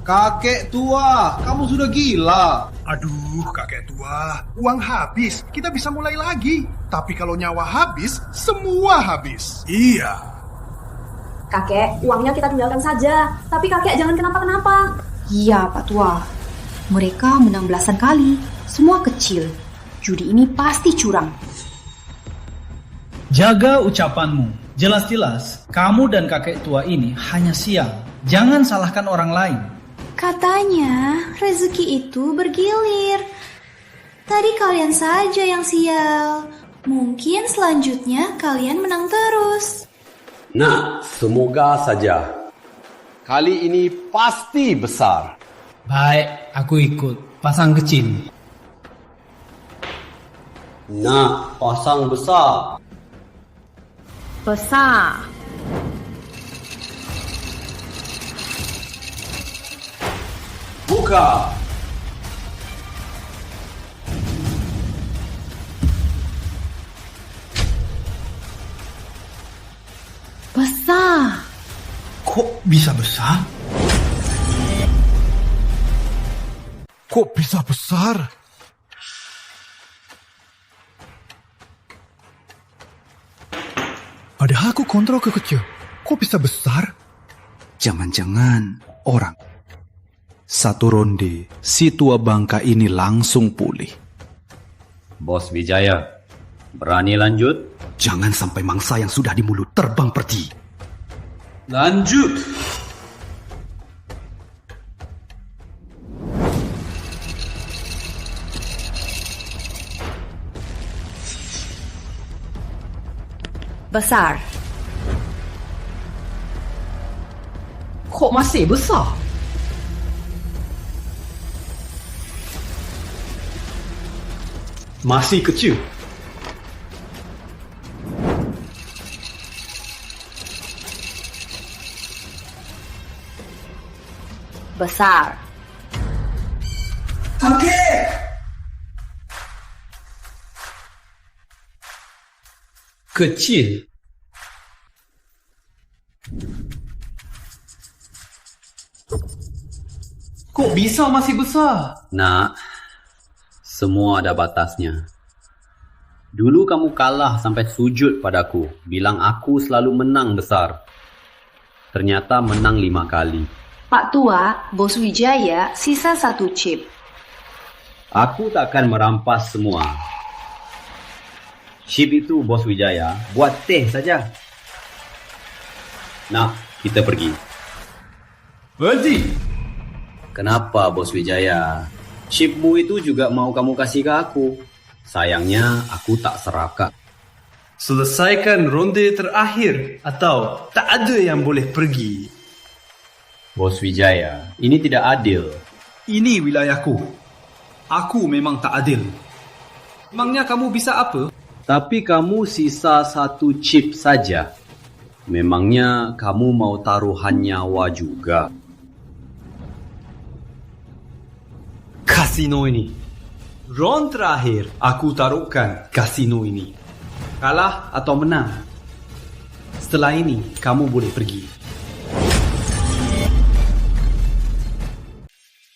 L: Kakek tua, kamu sudah gila.
S: Aduh, kakek tua, uang habis. Kita bisa mulai lagi. Tapi kalau nyawa habis, semua habis. Iya.
O: Kakek, uangnya kita tinggalkan saja. Tapi kakek jangan kenapa-kenapa.
C: Iya, Pak Tua. Mereka menang belasan kali. Semua kecil. Judi ini pasti curang.
K: Jaga ucapanmu. Jelas-jelas, kamu dan kakek tua ini hanya sial. Jangan salahkan orang lain.
G: Katanya rezeki itu bergilir. Tadi kalian saja yang sial. Mungkin selanjutnya kalian menang terus.
H: Nah, semoga saja. Kali ini pasti besar.
K: Baik, aku ikut. Pasang kecil.
H: Nah, pasang besar.
C: Besar.
H: Buka.
C: Besar.
S: Kok bisa besar? Kok bisa besar? Padahal aku kontrol ke kecil. Kok bisa besar?
M: Jangan-jangan orang. 1 ronde, si tua bangka ini langsung pulih.
F: Bos Wijaya, berani lanjut?
M: Jangan sampai mangsa yang sudah di mulut terbang pergi.
N: Lanjut.
Q: Besar.
K: Kok masih besar? Masih kecil.
Q: Besar.
K: Kecil. Kok bisa masih besar?
F: Nak, semua ada batasnya. Dulu kamu kalah sampai sujud padaku, bilang aku selalu menang besar. Ternyata menang 5 kali.
C: Pak Tua, Bos Wijaya, sisa 1 chip.
F: Aku takkan merampas semua. Chip itu, Bos Wijaya, buat teh saja. Nah, kita pergi.
K: Berhenti.
F: Kenapa, Bos Wijaya? Chipmu itu juga mau kamu kasih ke aku. Sayangnya, aku tak serakah.
K: Selesaikan ronde terakhir atau tak ada yang boleh pergi.
F: Bos Wijaya, ini tidak adil.
M: Ini wilayahku. Aku memang tak adil. Emangnya kamu bisa apa?
F: Tapi kamu sisa 1 chip saja. Memangnya kamu mau taruhan nyawa juga?
K: Kasino ini. Round terakhir aku taruhkan kasino ini. Kalah atau menang. Setelah ini kamu boleh pergi.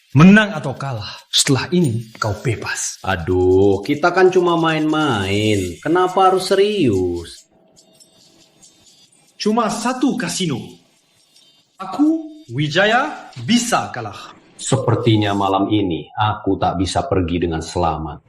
K: Menang atau kalah, setelah ini kau bebas.
F: Aduh, kita kan cuma main-main. Kenapa harus serius?
K: Cuma 1 kasino. Aku, Wijaya, bisa kalah.
F: Sepertinya malam ini aku tak bisa pergi dengan selamat.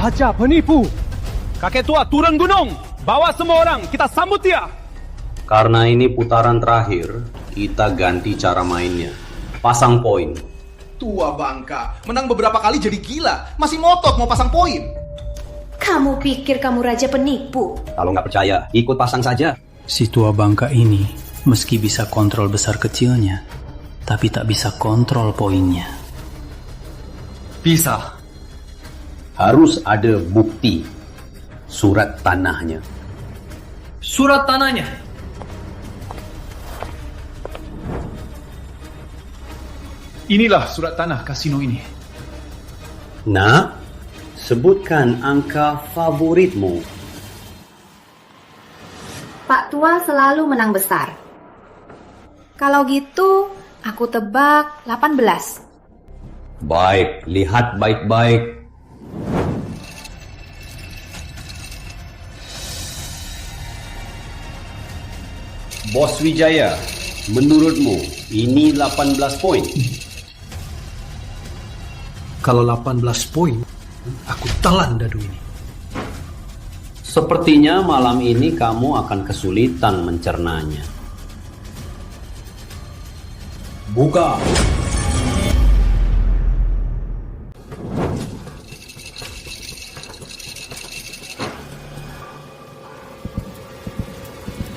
T: Raja penipu. Kakek tua turun gunung. Bawa semua orang, kita sambut dia.
F: Karena ini putaran terakhir, kita ganti cara mainnya. Pasang poin.
B: Tua bangka, menang beberapa kali jadi gila. Masih ngotot mau pasang poin.
O: Kamu pikir kamu raja penipu?
F: Kalau nggak percaya, ikut pasang saja.
M: Si tua bangka ini meski bisa kontrol besar kecilnya, tapi tak bisa kontrol poinnya.
K: Bisa.
F: Harus ada bukti. Surat tanahnya.
K: Surat tanahnya.
M: Inilah surat tanah kasino ini.
F: Nak, sebutkan angka favoritmu.
C: Pak Tua selalu menang besar. Kalau gitu, aku tebak 18.
F: Baik, lihat baik-baik. Bos Wijaya, menurutmu ini 18 poin?
K: Kalau 18 poin, aku telan dadu ini.
F: Sepertinya malam ini kamu akan kesulitan mencernanya. Buka.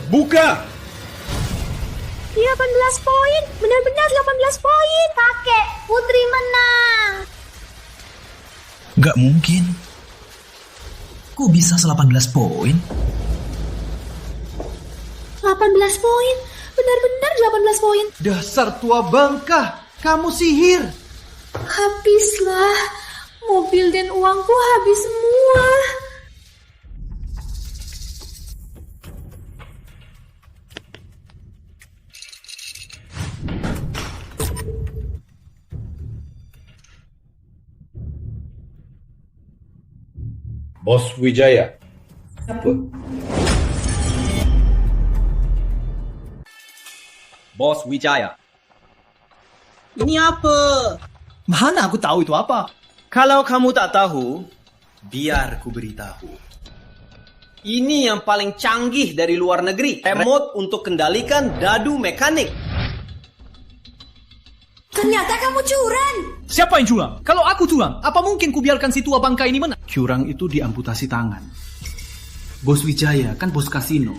T: Buka.
O: 18 poin, benar-benar 18 poin. Kakek, Putri menang.
M: Gak mungkin. Kok bisa 18 poin?
O: 18 poin, benar-benar 18 poin.
B: Dasar tua bangka, kamu sihir.
O: Habislah, mobil dan uangku habis semua.
L: Bos Wijaya.
J: Bos Wijaya. Ini apa?
K: Mana aku tahu itu apa? Kalau kamu tak tahu, biar ku beritahu.
J: Ini yang paling canggih dari luar negeri. Remote untuk kendalikan dadu mekanik.
O: Ternyata kamu curang.
K: Siapa yang curang? Kalau aku curang, apa mungkin ku biarkan si tua bangka ini menang?
N: Curang itu diamputasi tangan. Bos Wijaya kan bos kasino.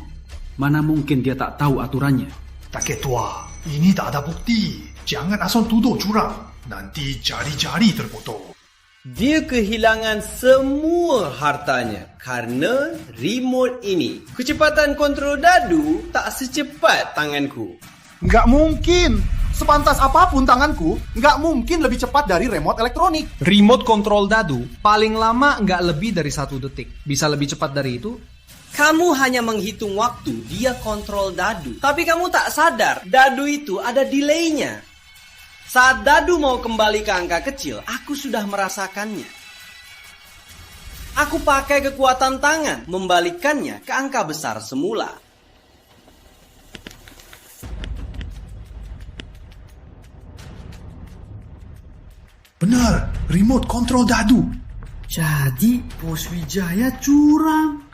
N: Mana mungkin dia tak tahu aturannya.
S: Kakek tua, ini tak ada bukti. Jangan asal tuduh curang. Nanti jari-jari terpotong.
J: Dia kehilangan semua hartanya karena remote ini. Kecepatan kontrol dadu tak secepat tanganku.
R: Nggak mungkin. Sepantas apapun tanganku, nggak mungkin lebih cepat dari remote elektronik.
N: Remote control dadu paling lama nggak lebih dari 1 detik. Bisa lebih cepat dari itu?
J: Kamu hanya menghitung waktu dia kontrol dadu. Tapi kamu tak sadar, dadu itu ada delaynya. Saat dadu mau kembali ke angka kecil, aku sudah merasakannya. Aku pakai kekuatan tangan membalikkannya ke angka besar semula.
S: Benar, remote control dadu.
N: Jadi Bos Wijaya curang.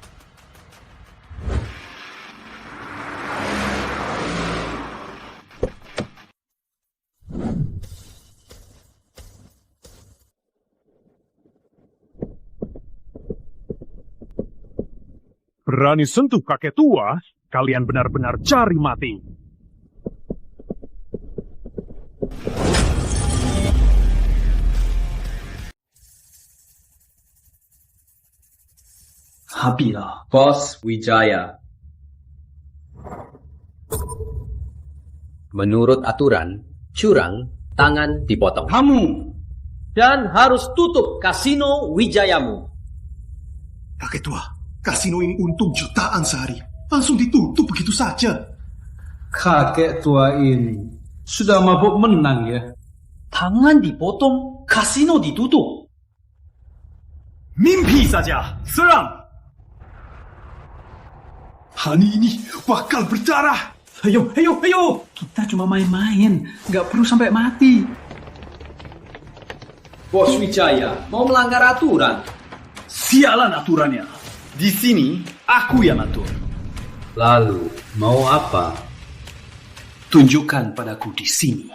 T: Berani sentuh kakek tua, kalian benar-benar cari mati.
N: Habilah.
F: Bos Wijaya. Menurut aturan, curang, tangan dipotong.
J: Kamu dan harus tutup kasino Wijayamu.
S: Kakek tua, kasino ini untung jutaan sehari. Langsung ditutup begitu saja.
N: Kakek tua ini sudah mabuk menang ya. Tangan dipotong, kasino ditutup.
T: Mimpi saja, serang!
S: Hani ini bakal berdarah.
N: Ayo. Kita cuma main-main, nggak perlu sampai mati.
F: Bos Wijaya mau melanggar aturan.
K: Sialan aturannya. Di sini aku yang atur.
F: Lalu mau apa?
K: Tunjukkan padaku di sini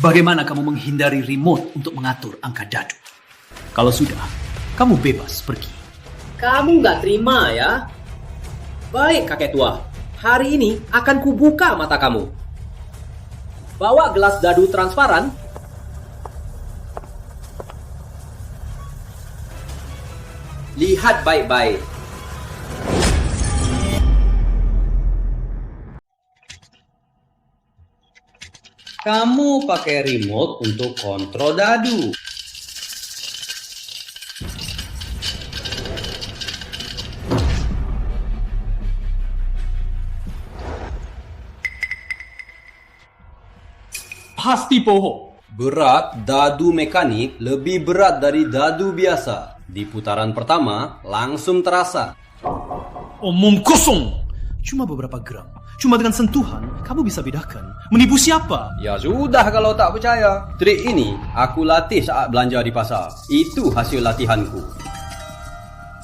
K: bagaimana kamu menghindari remote untuk mengatur angka dadu. Kalau sudah, kamu bebas pergi.
J: Kamu nggak terima ya? Baik kakek tua, hari ini akan kubuka mata kamu. Bawa gelas dadu transparan. Lihat baik-baik.
F: Kamu pakai remote untuk kontrol dadu.
K: Pasti bohong.
F: Berat dadu mekanik lebih berat dari dadu biasa. Di putaran pertama langsung terasa.
K: Omong kosong. Cuma beberapa gram. Cuma dengan sentuhan, kamu bisa bedakan menipu siapa.
F: Ya sudah kalau tak percaya. Trik ini aku latih saat belanja di pasar. Itu hasil latihanku.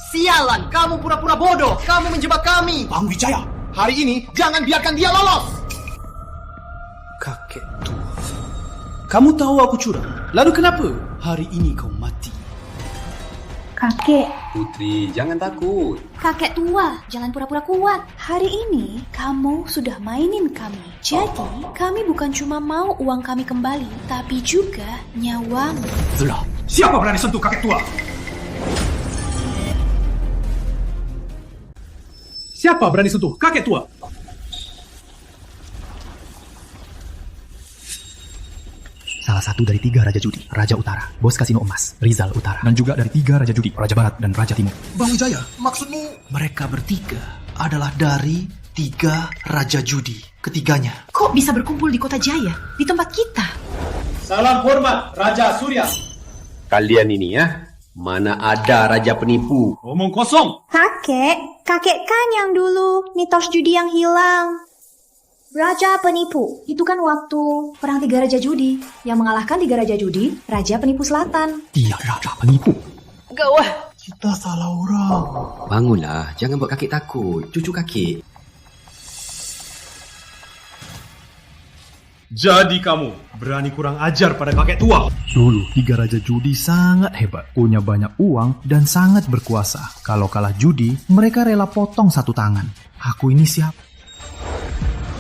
R: Sialan, kamu pura-pura bodoh. Kamu menjebak kami.
S: Bang Wijaya,
R: Hari ini jangan biarkan dia lolos.
K: Kakek tua. Kamu tahu aku curang. Lalu kenapa hari ini kau mati?
G: Kakek.
F: Putri, jangan takut.
G: Kakek tua, jangan pura-pura kuat. Hari ini kamu sudah mainin kami. Jadi, kami bukan cuma mau uang kami kembali, tapi juga nyawamu.
S: Lah, siapa berani sentuh kakek tua?
K: Siapa berani sentuh kakek tua?
P: Salah satu dari 3 Raja Judi, Raja Utara, Bos Kasino Emas, Rizal Utara. Dan juga dari 3 Raja Judi, Raja Barat dan Raja Timur.
B: Bang Wijaya, maksudmu?
K: Mereka bertiga adalah dari 3 Raja Judi. Ketiganya.
C: Kok bisa berkumpul di Kota Jaya, di tempat kita?
T: Salam hormat, Raja Surya.
F: Kalian ini ya, mana ada raja penipu.
T: Omong kosong.
O: Kakek kan yang dulu mitos judi yang hilang. Raja penipu.
C: Itu kan waktu perang 3 Raja Judi. Yang mengalahkan 3 Raja Judi, Raja Penipu Selatan.
P: Dia raja penipu.
J: Gawah,
B: Kita salah orang.
H: Bangunlah, jangan buat kakek takut. Cucu kakek.
S: Jadi kamu berani kurang ajar pada kakek tua.
P: Dulu, 3 raja judi sangat hebat, punya banyak uang, dan sangat berkuasa. Kalau kalah judi, mereka rela potong 1 tangan. Aku ini siapa?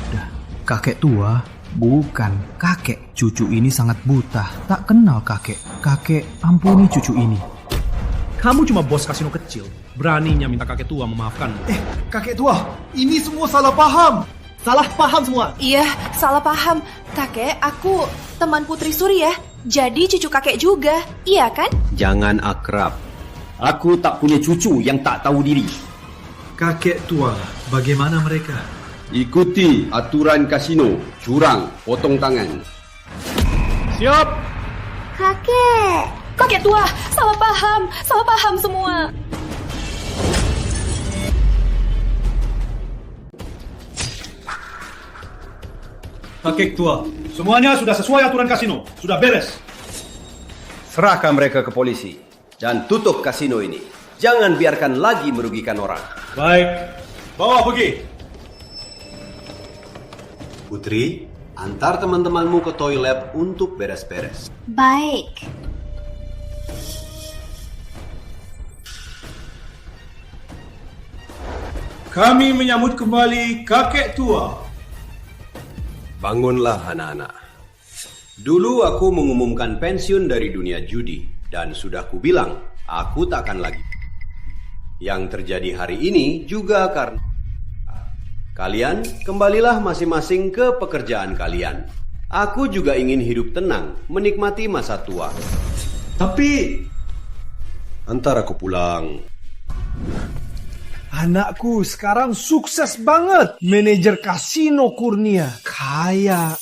P: Dah, kakek tua? Bukan, kakek. Cucu ini sangat buta, tak kenal kakek. Kakek, ampuni cucu ini.
S: Kamu cuma bos kasino kecil. Beraninya minta kakek tua memaafkan.
B: Kakek tua, ini semua salah paham. Salah paham semua.
O: Iya, salah paham. Kakek, aku teman Putri Surya. Jadi cucu kakek juga. Iya kan?
H: Jangan akrab. Aku tak punya cucu yang tak tahu diri.
B: Kakek tua, bagaimana mereka?
F: Ikuti aturan kasino. Curang, potong tangan.
S: Siap.
O: Kakek. Kakek tua, salah paham semua.
S: Kakek tua, semuanya sudah sesuai aturan kasino. Sudah beres.
F: Serahkan mereka ke polisi. Dan tutup kasino ini. Jangan biarkan lagi merugikan orang.
S: Baik, bawa pergi.
F: Putri, antar teman-temanmu ke toilet untuk beres-beres.
G: Baik.
S: Kami menyambut kembali kakek tua.
F: Bangunlah anak-anak. Dulu aku mengumumkan pensiun dari dunia judi. Dan sudah kubilang, aku tak akan lagi. Yang terjadi hari ini juga karena kalian kembalilah masing-masing ke pekerjaan kalian. Aku juga ingin hidup tenang, menikmati masa tua.
B: Tapi
F: antar aku pulang.
B: anakku sekarang sukses banget. Manajer kasino Kurnia. Kaya.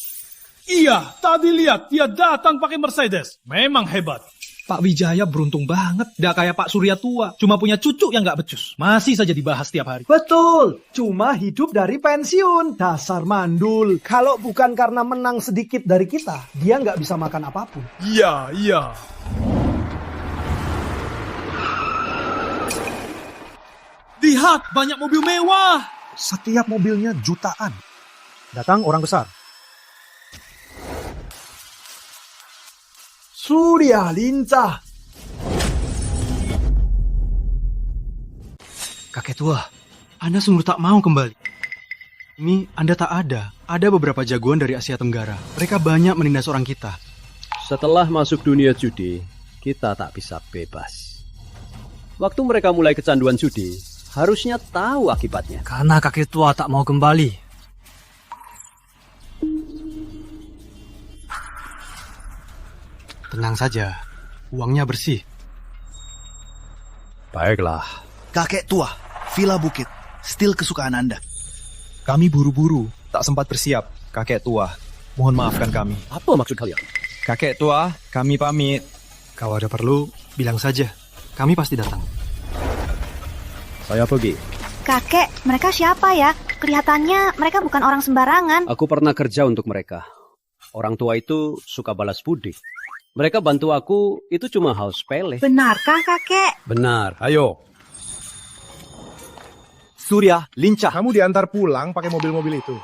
T: Iya, tadi lihat dia datang pakai Mercedes. Memang hebat.
P: Pak Wijaya beruntung banget, gak kayak Pak Surya tua, cuma punya cucu yang gak becus. Masih saja dibahas tiap hari.
B: Betul, cuma hidup dari pensiun. Dasar mandul. Kalau bukan karena menang sedikit dari kita, dia gak bisa makan apapun.
T: Iya, iya. Lihat, banyak mobil mewah.
P: Setiap mobilnya jutaan. Datang orang besar.
B: Surya lincah.
P: Kakek tua, Anda sungguh tak mau kembali. Ini Anda tak ada. Ada beberapa jagoan dari Asia Tenggara. Mereka banyak menindas orang kita.
H: Setelah masuk dunia judi, kita tak bisa bebas. Waktu mereka mulai kecanduan judi, harusnya tahu akibatnya.
P: Karena kakek tua tak mau kembali. Tenang saja, uangnya bersih.
H: Baiklah.
U: Kakek tua, Villa Bukit, stil kesukaan Anda.
P: Kami buru-buru, tak sempat bersiap. Kakek tua, mohon maafkan kami.
H: Apa maksud kalian?
P: Kakek tua, kami pamit. Kalau ada perlu, bilang saja. Kami pasti datang.
H: Saya pergi.
G: Kakek, mereka siapa ya? Kelihatannya mereka bukan orang sembarangan.
H: Aku pernah kerja untuk mereka. Orang tua itu suka balas budi. Mereka bantu aku, itu cuma hal sepele.
G: Benarkah, kakek?
H: Benar, ayo.
P: Surya, lincah.
S: Kamu diantar pulang pakai mobil-mobil itu?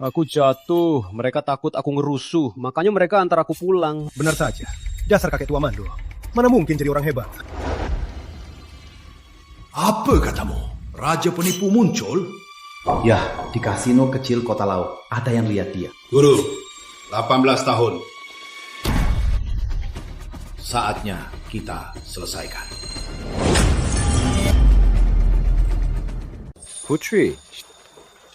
H: Aku jatuh, mereka takut aku ngerusuh. Makanya mereka antar aku pulang.
S: Benar saja, dasar kakek tua mandul. Mana mungkin jadi orang hebat?
L: Apa katamu? Raja penipu muncul?
R: Ya, di kasino kecil kota laut. Ada yang lihat dia.
L: Guru, 18 tahun. Saatnya kita selesaikan.
H: Putri,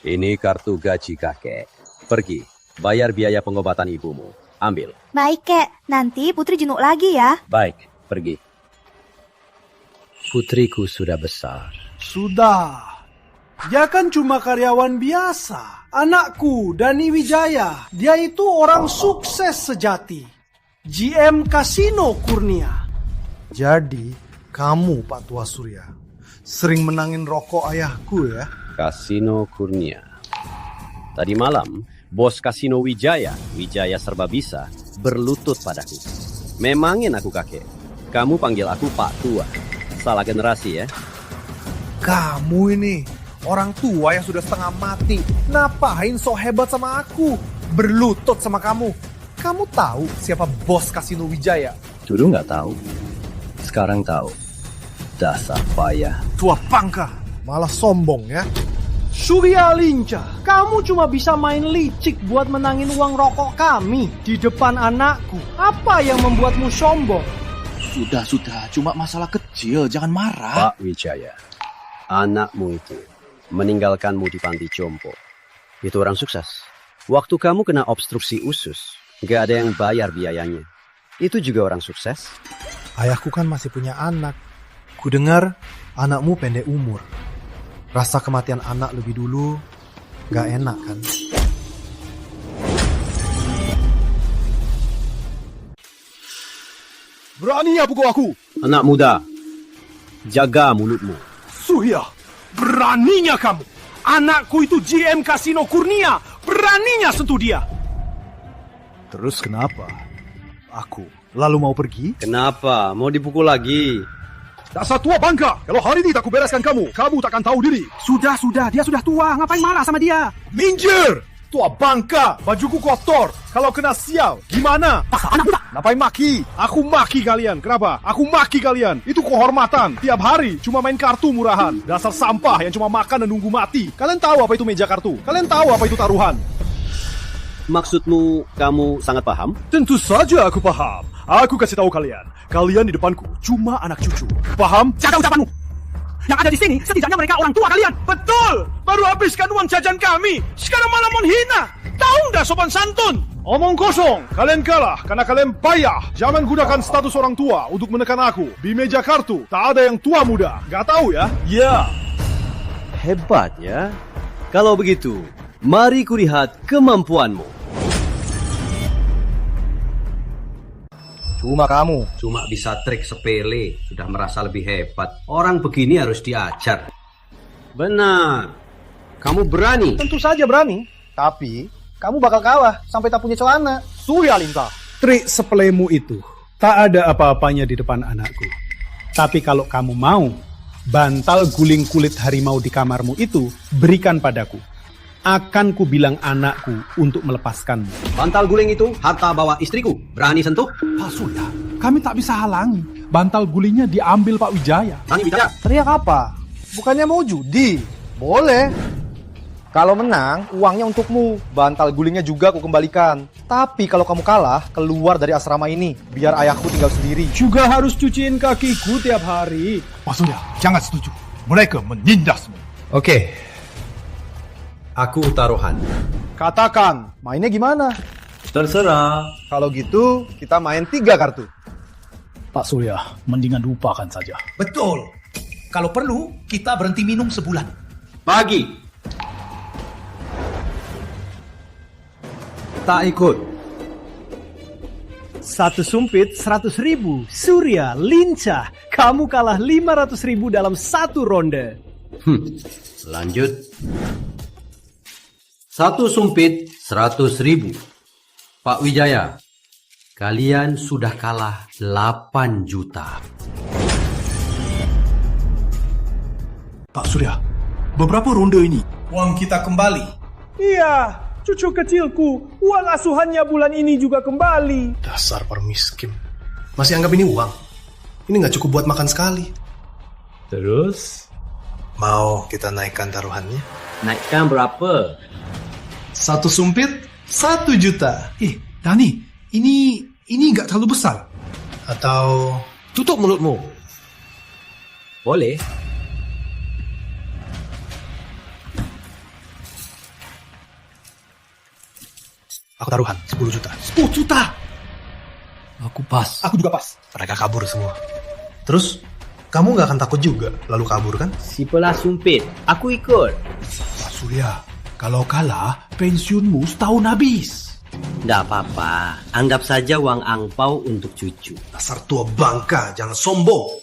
H: ini kartu gaji kakek. Pergi, bayar biaya pengobatan ibumu. Ambil.
G: Baik, kek. Nanti Putri jenguk lagi ya.
H: Baik, pergi. Putriku sudah besar.
B: Sudah. Dia kan cuma karyawan biasa. Anakku, Dani Wijaya. Dia itu orang sukses sejati. GM Kasino Kurnia. Jadi, kamu Pak Tua Surya sering menangin rokok ayahku ya?
H: Kasino Kurnia. Tadi malam, bos Kasino Wijaya Serba Bisa, berlutut padaku. Memangin aku kakek. Kamu panggil aku Pak Tua. Salah generasi ya.
L: Kamu ini, orang tua yang sudah setengah mati. Ngapain sok hebat sama aku? Berlutut sama kamu. Kamu tahu siapa bos Kasino Wijaya?
H: Dulu nggak tahu. Sekarang tahu. Dasar payah.
L: Tua bangka, malah sombong ya.
K: Surya Linca, kamu cuma bisa main licik buat menangin uang rokok kami di depan anakku. Apa yang membuatmu sombong?
U: Sudah, cuma masalah kecil, jangan marah.
H: Pak Wijaya, anakmu itu meninggalkanmu di panti jompo. Itu orang sukses. Waktu kamu kena obstruksi usus, gak ada yang bayar biayanya. Itu juga orang sukses.
P: Ayahku kan masih punya anak. Kudengar anakmu pendek umur. Rasa kematian anak lebih dulu gak enak kan?
S: Beraninya pukul aku.
H: Anak muda, jaga mulutmu.
S: Surya, beraninya kamu. Anakku itu GM Kasino Kurnia. Beraninya sentuh dia.
P: Terus kenapa? Aku lalu mau pergi?
H: Kenapa? Mau dipukul lagi?
S: Dasar tua bangka. Kalau hari ini tak kubereskan kamu takkan tahu diri.
T: Sudah, dia sudah tua. Ngapain marah sama dia?
S: Minggir! Tua bangka, bajuku kotor. Kalau kena sial, gimana?
T: Anak muda.
S: Ngapain maki? Aku maki kalian. Kenapa? Aku maki kalian. Itu kehormatan. Tiap hari cuma main kartu murahan. Dasar sampah yang cuma makan dan nunggu mati. Kalian tahu apa itu meja kartu? Kalian tahu apa itu taruhan?
H: Maksudmu kamu sangat paham?
S: Tentu saja aku paham. Aku kasih tahu kalian. Kalian di depanku cuma anak cucu. Paham?
T: Jaga ucapanmu. Yang ada di sini setidaknya mereka orang tua kalian.
S: Betul. Baru habiskan uang jajan kami. Sekarang malah menghina. Tahu nggak sopan santun? Omong kosong. Kalian kalah karena kalian payah. Jangan gunakan status orang tua untuk menekan aku. Di meja kartu tak ada yang tua muda. Gak tahu ya?
H: Ya. Hebat ya. Kalau begitu, mari kulihat kemampuanmu.
K: Cuma kamu.
H: Cuma bisa trik sepele, sudah merasa lebih hebat. Orang begini harus diajar. Benar. Kamu berani?
K: Tentu saja berani. Tapi kamu bakal kalah sampai tak punya celana. Surya Linca.
T: Trik sepelemu itu tak ada apa-apanya di depan anakku. Tapi kalau kamu mau, bantal guling kulit harimau di kamarmu itu berikan padaku. Akan ku bilang anakku untuk melepaskanmu.
H: Bantal guling itu harta bawa istriku. Berani sentuh?
T: Pak Surya, kami tak bisa halangi. Bantal gulingnya diambil Pak Wijaya.
H: Berani bicara?
K: Teriak apa? Bukannya mau judi? Boleh. Kalau menang, uangnya untukmu. Bantal gulingnya juga aku kembalikan. Tapi kalau kamu kalah, keluar dari asrama ini. Biar ayahku tinggal sendiri.
T: Juga harus cuciin kakiku tiap hari.
L: Pak Surya, jangan setuju. Mereka menindasmu.
K: Oke. Aku taruhan. Katakan, mainnya gimana?
T: Terserah.
K: Kalau gitu, kita main 3 kartu.
T: Pak Surya, mendingan lupakan saja.
B: Betul. Kalau perlu, kita berhenti minum sebulan.
H: Pagi. Tak ikut.
K: 1 sumpit 100.000. Surya Linca, kamu kalah 500.000 dalam 1 ronde.
H: Lanjut. 1 sumpit 100.000. Pak Wijaya, kalian sudah kalah 8 juta.
S: Pak Surya, beberapa ronde ini
B: Uang kita kembali.
T: Iya, cucu kecilku. Uang asuhannya bulan ini juga kembali.
D: Dasar permiskin. Masih anggap ini uang. Ini nggak cukup buat makan sekali.
T: Terus?
D: Mau kita naikkan taruhannya?
H: Naikkan berapa?
B: 1 sumpit 1 juta. Dani, ini nggak terlalu besar.
D: Atau tutup mulutmu.
H: Boleh.
D: Aku taruhan 10 juta.
B: 10 juta.
D: Aku pas.
B: Aku juga pas.
D: Mereka kabur semua. Terus kamu nggak akan takut juga lalu kabur kan?
H: Si pelah sumpit, aku ikut.
S: Pak Surya, kalau kalah pensiunmu setahun habis.
H: Nggak apa-apa, anggap saja uang angpau untuk cucu.
D: Dasar tua bangka, jangan sombong.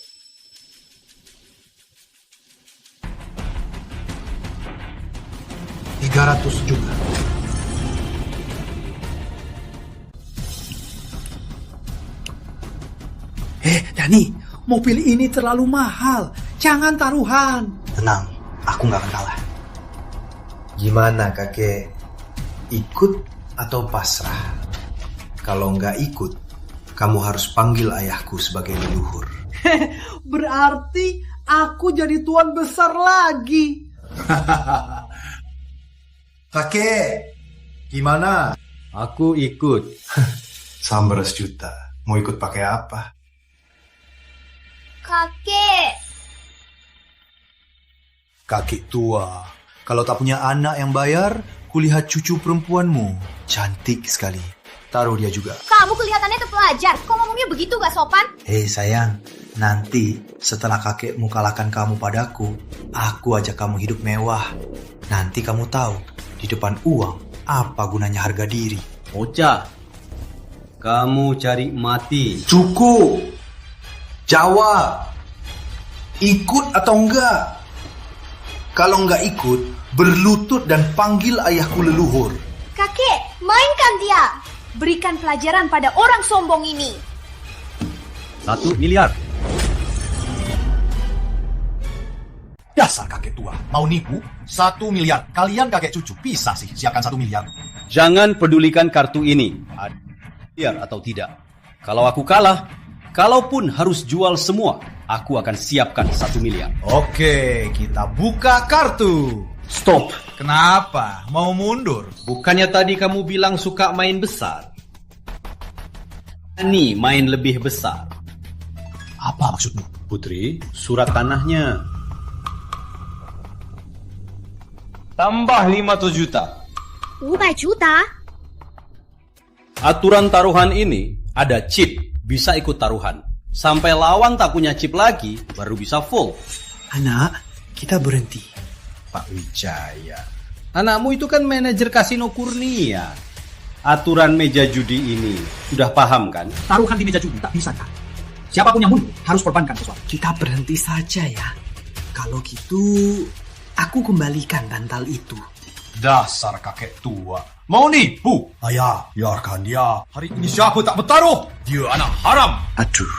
D: $300 juta.
B: Dani,
P: mobil ini terlalu mahal. Jangan taruhan.
B: Tenang, aku nggak akan kalah. Gimana kakek? Ikut atau pasrah? Kalau nggak ikut, kamu harus panggil ayahku sebagai leluhur.
P: Berarti aku jadi tuan besar lagi.
B: Kakek, gimana?
E: Aku ikut.
D: Sambar sejuta. Mau ikut pakai apa?
O: Kakek.
B: Kakek tua. Kalau tak punya anak yang bayar, kulihat cucu perempuanmu. Cantik sekali. Taruh dia juga.
O: Kamu kelihatannya terpelajar. Kok ngomongnya begitu gak sopan?
B: Hei sayang, nanti setelah kakekmu kalahkan kamu padaku, aku ajak kamu hidup mewah. Nanti kamu tahu, di depan uang, apa gunanya harga diri.
E: Bocah, kamu cari mati.
B: Cukup. Jawab. Ikut atau enggak? Kalau enggak ikut, berlutut dan panggil ayahku leluhur.
O: Kakek, mainkan dia. Berikan pelajaran pada orang sombong ini.
E: 1 miliar.
U: Dasar kakek tua, mau nipu? 1 miliar. Kalian kakek cucu, bisa sih siapkan 1 miliar.
E: Jangan pedulikan kartu ini. Ada miliar atau tidak. Kalau aku kalah, kalaupun harus jual semua, aku akan siapkan 1 miliar.
U: Oke, kita buka kartu.
E: Stop.
U: Kenapa? Mau mundur?
E: Bukannya tadi kamu bilang suka main besar? Ini main lebih besar.
U: Apa maksudmu?
E: Putri, surat tanahnya.
J: Tambah 500 juta.
O: 500 juta?
E: Aturan taruhan ini ada chip, bisa ikut taruhan. Sampai lawan tak punya chip lagi, baru bisa full.
B: Anak, kita berhenti.
U: Pak Wijaya.
E: Anakmu itu kan manajer kasino Kurnia. Aturan meja judi ini sudah paham kan?
P: Taruhan di meja judi tak bisa kan? Siapapun yang mundur harus korbankan sesuatu.
B: Kita berhenti saja ya. Kalau gitu, aku kembalikan bantal itu.
U: Dasar kakek tua. Mau nipu? Ayah, biarkan dia. Hari ini siapa tak bertaruh? Dia anak haram.
B: Aduh.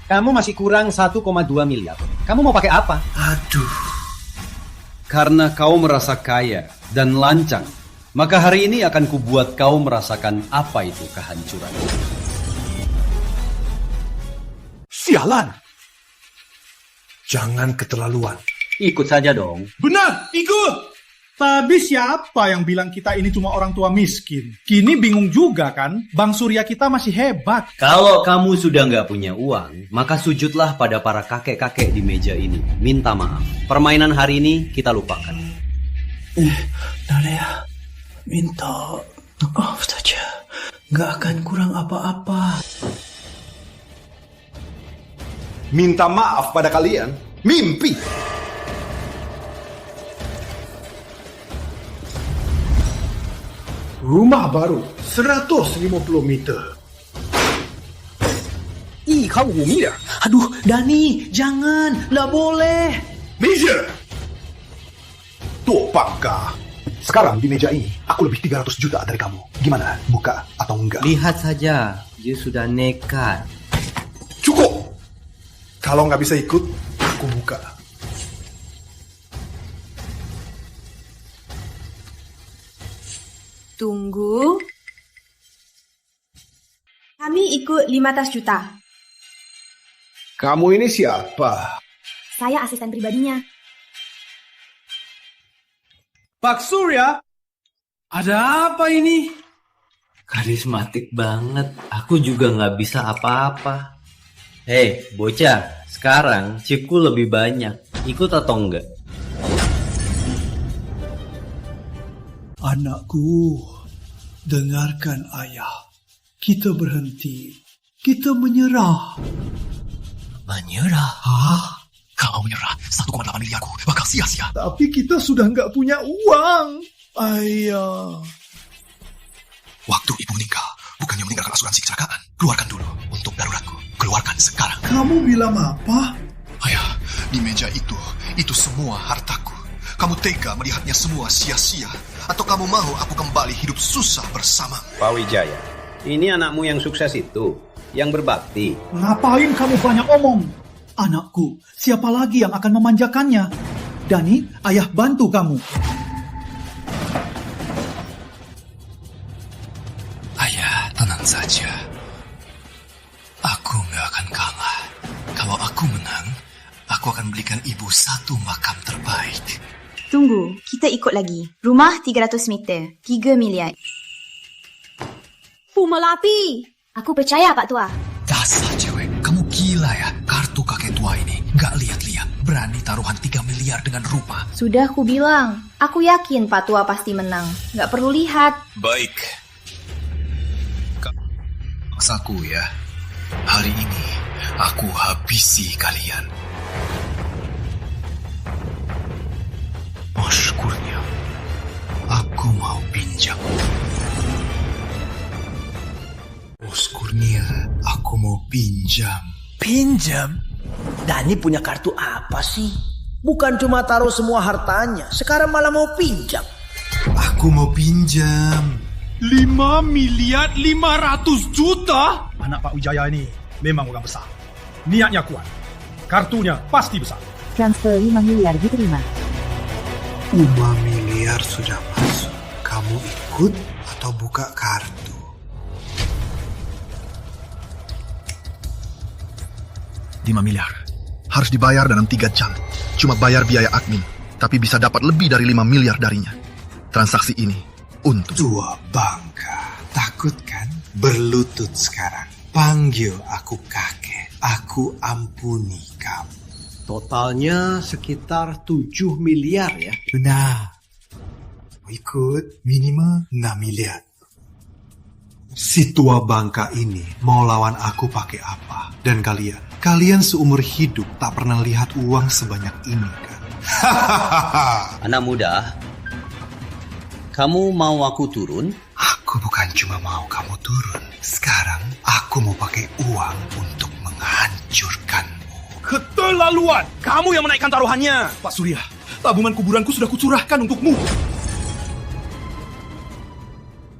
E: Kamu masih kurang 1,2 miliar. Kamu mau pakai apa?
B: Aduh.
E: Karena kau merasa kaya dan lancang, maka hari ini akan kubuat kau merasakan apa itu kehancuran.
U: Sialan.
D: Jangan keterlaluan.
E: Ikut saja dong.
U: Benar, ikut.
T: Tadi siapa yang bilang kita ini cuma orang tua miskin? Kini bingung juga kan? Bang Surya kita masih hebat.
E: Kalau kamu sudah nggak punya uang, maka sujudlah pada para kakek-kakek di meja ini. Minta maaf. Permainan hari ini kita lupakan.
B: Nalea, minta maaf saja. Nggak akan kurang apa-apa.
U: Minta maaf pada kalian? Mimpi.
D: Rumah baru 150 meter.
B: 1,5 miliar. Aduh, Dani, jangan. Nggak boleh.
D: Meja. Tuh, Pakka. Sekarang di meja ini, aku lebih 300 juta dari kamu. Gimana? Buka atau enggak?
E: Lihat saja, dia sudah nekat.
D: Cukup. Kalau nggak bisa ikut, aku buka.
O: Tunggu. Kami ikut 500 juta.
D: Kamu ini siapa?
O: Saya asisten pribadinya.
K: Pak Surya, ada apa ini?
E: Karismatik banget. Aku juga nggak bisa apa-apa. Hei, bocah. Sekarang chipku lebih banyak. Ikut atau enggak?
P: Anakku, dengarkan ayah. Kita berhenti. Kita menyerah.
U: Menyerah? Hah? Kau menyerah 1,8 miliarku bakal sia-sia.
P: Tapi kita sudah nggak punya uang. Ayah.
U: Waktu ibu meninggal, bukannya meninggalkan asuransi kecelakaan. Keluarkan dulu untuk daruratku. Keluarkan sekarang.
P: Kamu bilang apa?
U: Ayah, di meja itu semua hartaku. Kamu tega melihatnya semua sia-sia? Atau kamu mau aku kembali hidup susah bersama?
E: Pak Wijaya, ini anakmu yang sukses itu, yang berbakti.
P: Ngapain kamu banyak omong? Anakku, siapa lagi yang akan memanjakannya? Dani, ayah bantu kamu.
U: Ayah, tenang saja. Aku nggak akan kalah. Kalau aku menang, aku akan belikan ibu satu makam terbaik.
A: Tunggu, kita ikut lagi. Rumah 300 meter, 3 miliar.
O: Melati. Aku percaya, Pak Tua.
U: Dasar cewek, kamu gila ya. Kartu kakek tua ini nggak lihat-lihat. Berani taruhan 3 miliar dengan rupa.
A: Sudah aku bilang, aku yakin Pak Tua pasti menang. Nggak perlu lihat.
U: Baik. Paksaku ya. Hari ini, aku habisi kalian. Bos Kurnia, aku mau pinjam. Bos Kurnia, aku mau pinjam.
B: Pinjam? Dani punya kartu apa sih? Bukan cuma taruh semua hartanya, sekarang malah mau pinjam.
U: Aku mau pinjam.
S: 5 miliar 500 juta?
P: Anak Pak Wijaya ini memang orang besar. Niatnya kuat. Kartunya pasti besar.
V: Transfer 5 miliar diterima.
D: 5 miliar sudah masuk. Kamu ikut atau buka kartu?
U: $5 miliar. Harus dibayar dalam 3 jam. Cuma bayar biaya admin. Tapi bisa dapat lebih dari 5 miliar darinya. Transaksi ini untuk...
D: Tua bangka. Takut kan? Berlutut sekarang. Panggil aku kakek. Aku ampuni kamu.
R: Totalnya sekitar 7 miliar ya.
D: Benar. Ikut minimal 6 miliar. Si tua bangka ini mau lawan aku pakai apa? Dan kalian seumur hidup tak pernah lihat uang sebanyak ini kan?
E: Anak muda, kamu mau aku turun?
D: Aku bukan cuma mau kamu turun. Sekarang aku mau pakai uang untuk menghancurkanmu.
S: Keterlaluan! Kamu yang menaikkan taruhannya!
L: Pak Surya, tabungan kuburanku sudah kucurahkan untukmu.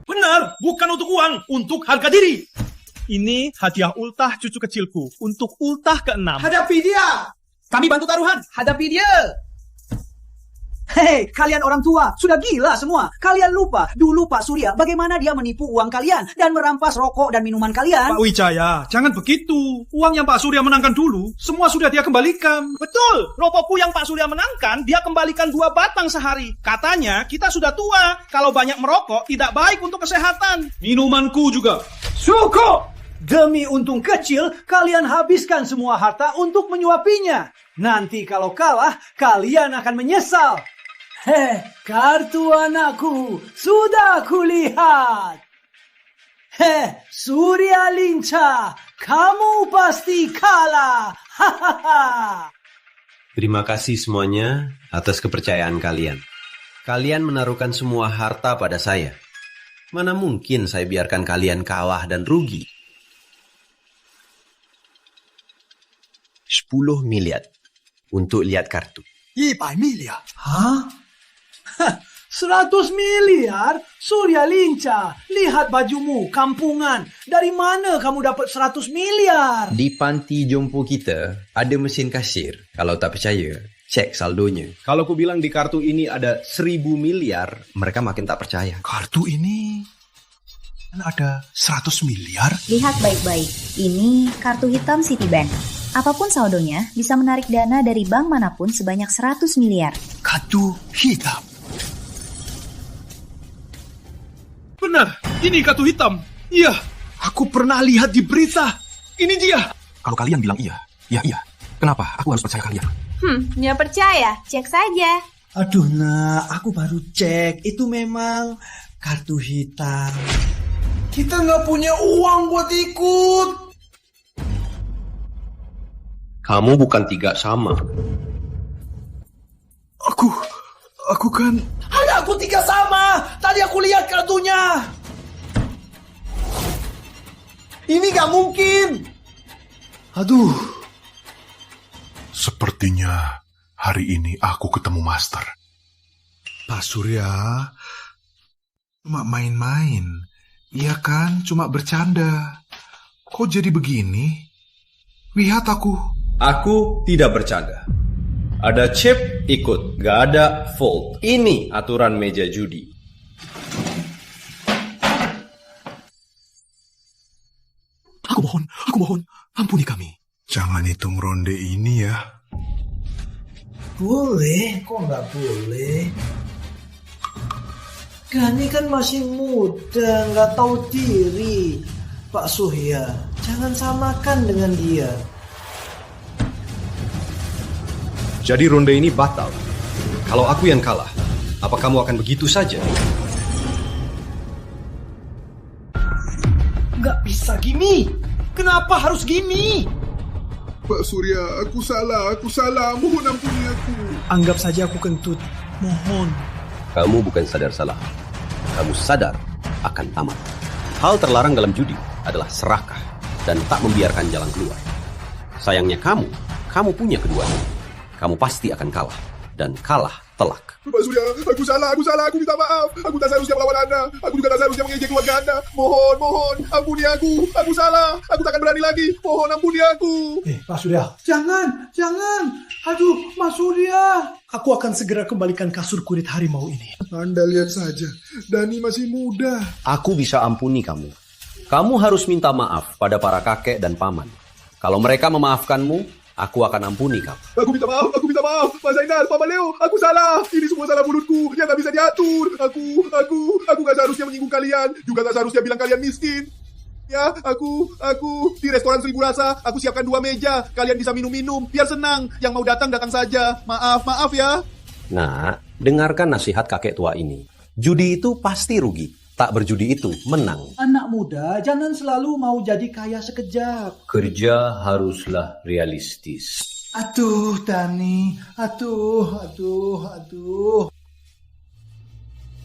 S: Benar, bukan untuk uang, untuk harga diri. Ini hadiah ultah cucu kecilku untuk ultah ke-6.
B: Hadapi dia!
K: Kami bantu taruhan, hadapi dia. Hei, kalian orang tua, sudah gila semua. Kalian lupa, dulu Pak Surya bagaimana dia menipu uang kalian dan merampas rokok dan minuman kalian.
S: Pak Wijaya, jangan begitu. Uang yang Pak Surya menangkan dulu, semua sudah dia kembalikan. Betul, rokokku yang Pak Surya menangkan, dia kembalikan 2 batang sehari. Katanya, kita sudah tua. Kalau banyak merokok, tidak baik untuk kesehatan. Minumanku juga.
K: Cukup! Demi untung kecil, kalian habiskan semua harta untuk menyuapinya. Nanti kalau kalah, kalian akan menyesal. Heh, kartu anakku sudah kulihat. Heh, Surya Linca, kamu pasti kalah. Hahaha.
H: Terima kasih semuanya atas kepercayaan kalian. Kalian menaruhkan semua harta pada saya. Mana mungkin saya biarkan kalian kalah dan rugi? 10 miliar untuk lihat kartu.
D: 100 miliar?
K: Hah? 100 miliar? Surya Linca, lihat bajumu, kampungan. Dari mana kamu dapat 100 miliar?
F: Di panti jompo kita ada mesin kasir. Kalau tak percaya, cek saldonya. Kalau ku bilang di kartu ini ada 1000 miliar, mereka makin tak percaya.
D: Kartu ini ada 100 miliar?
A: Lihat baik-baik, ini kartu hitam Citibank. Apapun saldonya, bisa menarik dana dari bank manapun sebanyak 100 miliar.
D: Kartu hitam?
S: Benar, ini kartu hitam. Iya, aku pernah lihat di berita. Ini dia.
D: Kalau kalian bilang iya, ya iya. Kenapa aku harus percaya kalian?
O: Nggak percaya, cek saja.
B: Aduh nak, aku baru cek. Itu memang kartu hitam. Kita nggak punya uang buat ikut.
H: Kamu bukan 3 sama.
D: Aku kan...
B: Ada aku 3 sama. Tadi aku lihat kartunya. Ini gak mungkin.
D: Aduh. Sepertinya hari ini aku ketemu Master. Pak Surya, cuma main-main. Iya kan, cuma bercanda. Kok jadi begini? Lihat aku.
H: Aku tidak bercanda. Ada chip, ikut. Gak ada fold. Ini aturan meja judi.
D: Aku mohon, ampuni kami. Jangan hitung ronde ini ya.
I: Boleh, kok nggak boleh? Gani kan masih muda, nggak tahu diri. Pak Surya, jangan samakan dengan dia.
H: Jadi ronde ini batal. Kalau aku yang kalah, apa kamu akan begitu saja?
I: Nggak bisa gini. Kenapa harus gini?
U: Pak Surya, aku salah. Mohon ampuni aku.
I: Anggap saja aku kentut. Mohon.
H: Kamu bukan sadar salah. Kamu sadar akan tamat. Hal terlarang dalam judi adalah serakah dan tak membiarkan jalan keluar. Sayangnya kamu punya keduanya. Kamu pasti akan kalah. Dan kalah telak.
U: Pak Surya, aku salah, aku minta maaf. Aku tak seharusnya melawan Anda. Aku juga tak seharusnya mengejek keluarga Anda. Mohon, ampuni aku salah. Aku takkan berani lagi. Mohon ampuni aku.
I: Pak Surya, jangan. Aduh, Mas Surya. Aku akan segera kembalikan kasur kulit harimau ini.
U: Anda lihat saja, Dani masih muda.
H: Aku bisa ampuni kamu. Kamu harus minta maaf pada para kakek dan paman. Kalau mereka memaafkanmu, aku akan ampuni kamu.
U: Aku minta maaf. Mas Zainal, Papa Leo, aku salah. Ini semua salah mulutku yang gak bisa diatur. Aku gak seharusnya menyinggung kalian. Juga gak seharusnya bilang kalian miskin. Ya, aku di restoran 1000 Rasa. Aku siapkan 2 meja. Kalian bisa minum-minum. Biar senang. Yang mau datang saja. Maaf ya.
H: Nah, dengarkan nasihat kakek tua ini. Judi itu pasti rugi. Tak berjudi itu menang.
I: Anak muda, jangan selalu mau jadi kaya sekejap.
H: Kerja haruslah realistis.
I: Aduh, Dani. Aduh.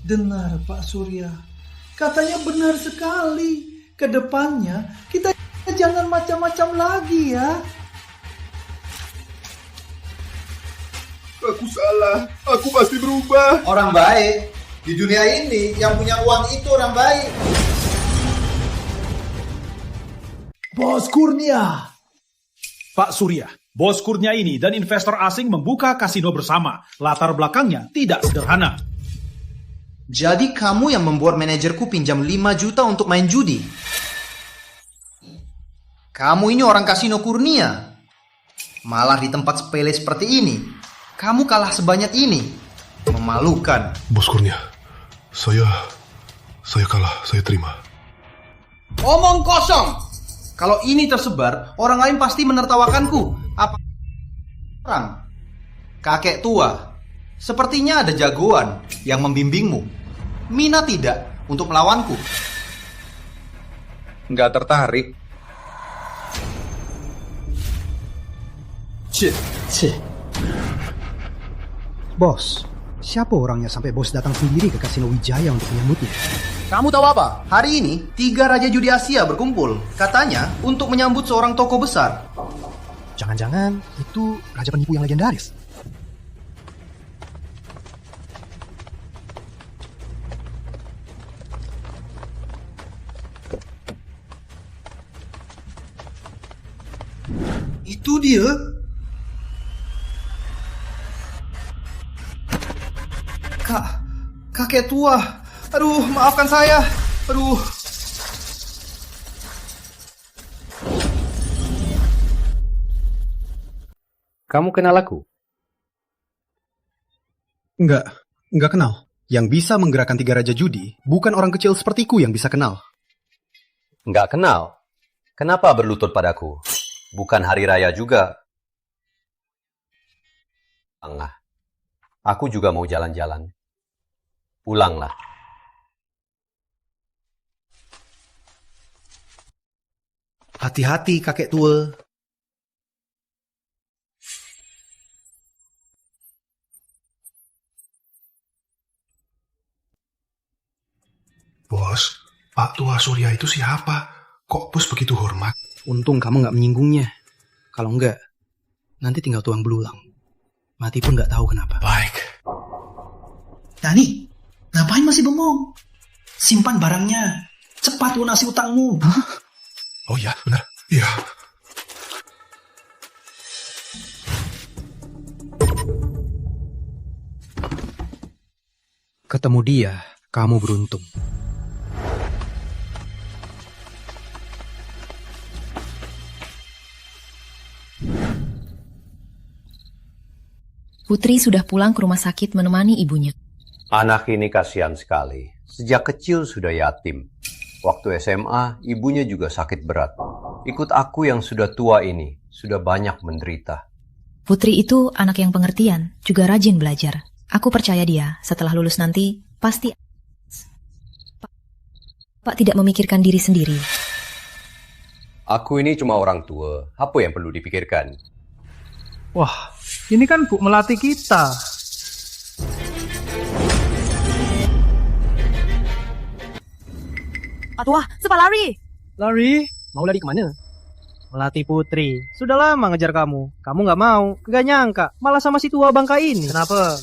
I: Dengar, Pak Surya. Katanya benar sekali. Kedepannya, kita jangan macam-macam lagi ya.
U: Aku salah. Aku pasti berubah.
B: Orang baik. Di dunia ini, yang punya uang itu orang baik.
S: Bos Kurnia. Pak Surya, Bos Kurnia ini dan investor asing membuka kasino bersama. Latar belakangnya tidak sederhana.
B: Jadi kamu yang membuat manajerku pinjam 5 juta untuk main judi? Kamu ini orang kasino Kurnia. Malah di tempat sepele seperti ini, kamu kalah sebanyak ini. Memalukan.
U: Bos Kurnia, saya kalah, saya terima.
B: Omong kosong. Kalau ini tersebar, orang lain pasti menertawakanku. Apa orang? Kakek tua. Sepertinya ada jagoan yang membimbingmu. Mina tidak untuk melawanku.
F: Nggak tertarik.
Q: Bos, siapa orangnya sampai bos datang sendiri ke Kasino Wijaya untuk menyambutnya?
B: Kamu tahu apa? Hari ini 3 raja judi Asia berkumpul. Katanya untuk menyambut seorang tokoh besar.
Q: Jangan-jangan itu raja penipu yang legendaris.
I: Itu dia.
B: Kakek tua. Aduh, maafkan saya. Aduh.
F: Kamu kenal aku?
Q: Enggak kenal. Yang bisa menggerakkan 3 raja judi bukan orang kecil sepertiku yang bisa kenal.
H: Nggak kenal? Kenapa berlutut padaku? Bukan hari raya juga. Pulanglah. Aku juga mau jalan-jalan. Pulanglah.
B: Hati-hati kakek tua.
D: Bos, Pak Tua Surya itu siapa? Kok bos begitu hormat?
Q: Untung kamu nggak menyinggungnya. Kalau enggak, nanti tinggal tuang belulang. Mati pun nggak tahu kenapa.
D: Baik.
I: Dani, ngapain masih bengong? Simpan barangnya. Cepat lunasi utangmu.
D: Oh ya, benar. Iya.
Q: Ketemu dia, kamu beruntung.
M: Putri sudah pulang ke rumah sakit menemani ibunya.
F: Anak ini kasihan sekali. Sejak kecil sudah yatim. Waktu SMA, ibunya juga sakit berat. Ikut aku yang sudah tua ini, sudah banyak menderita.
M: Putri itu anak yang pengertian, juga rajin belajar. Aku percaya dia, setelah lulus nanti, pasti... Pak tidak memikirkan diri sendiri.
F: Aku ini cuma orang tua. Apa yang perlu dipikirkan?
P: Wah, ini kan Bu Melati kita.
N: Pak Tua, cepat lari!
Q: Lari? Mau lari kemana?
N: Melati Putri, sudah lama ngejar kamu. Kamu nggak mau, gak nyangka. Malah sama si tua bangka ini. Kenapa?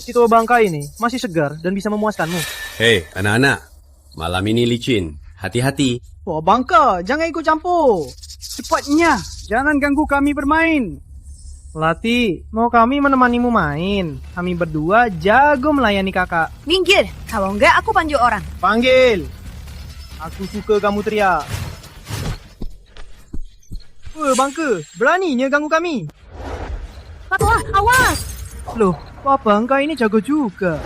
N: Si tua bangka ini masih segar dan bisa memuaskanmu.
F: Hei, anak-anak. Malam ini licin. Hati-hati.
N: Tua bangka, jangan ikut campur.
P: Cepatnya, jangan ganggu kami bermain.
N: Melati, mau kami menemanimu main. Kami berdua jago melayani kakak.
O: Minggir, kalau enggak aku panggil orang.
N: Panggil. Aku suka kamu teriak. Bangka, beraninya ganggu kami.
O: Pak Tua, awas!
N: Loh, Pak Bangka ini jago juga.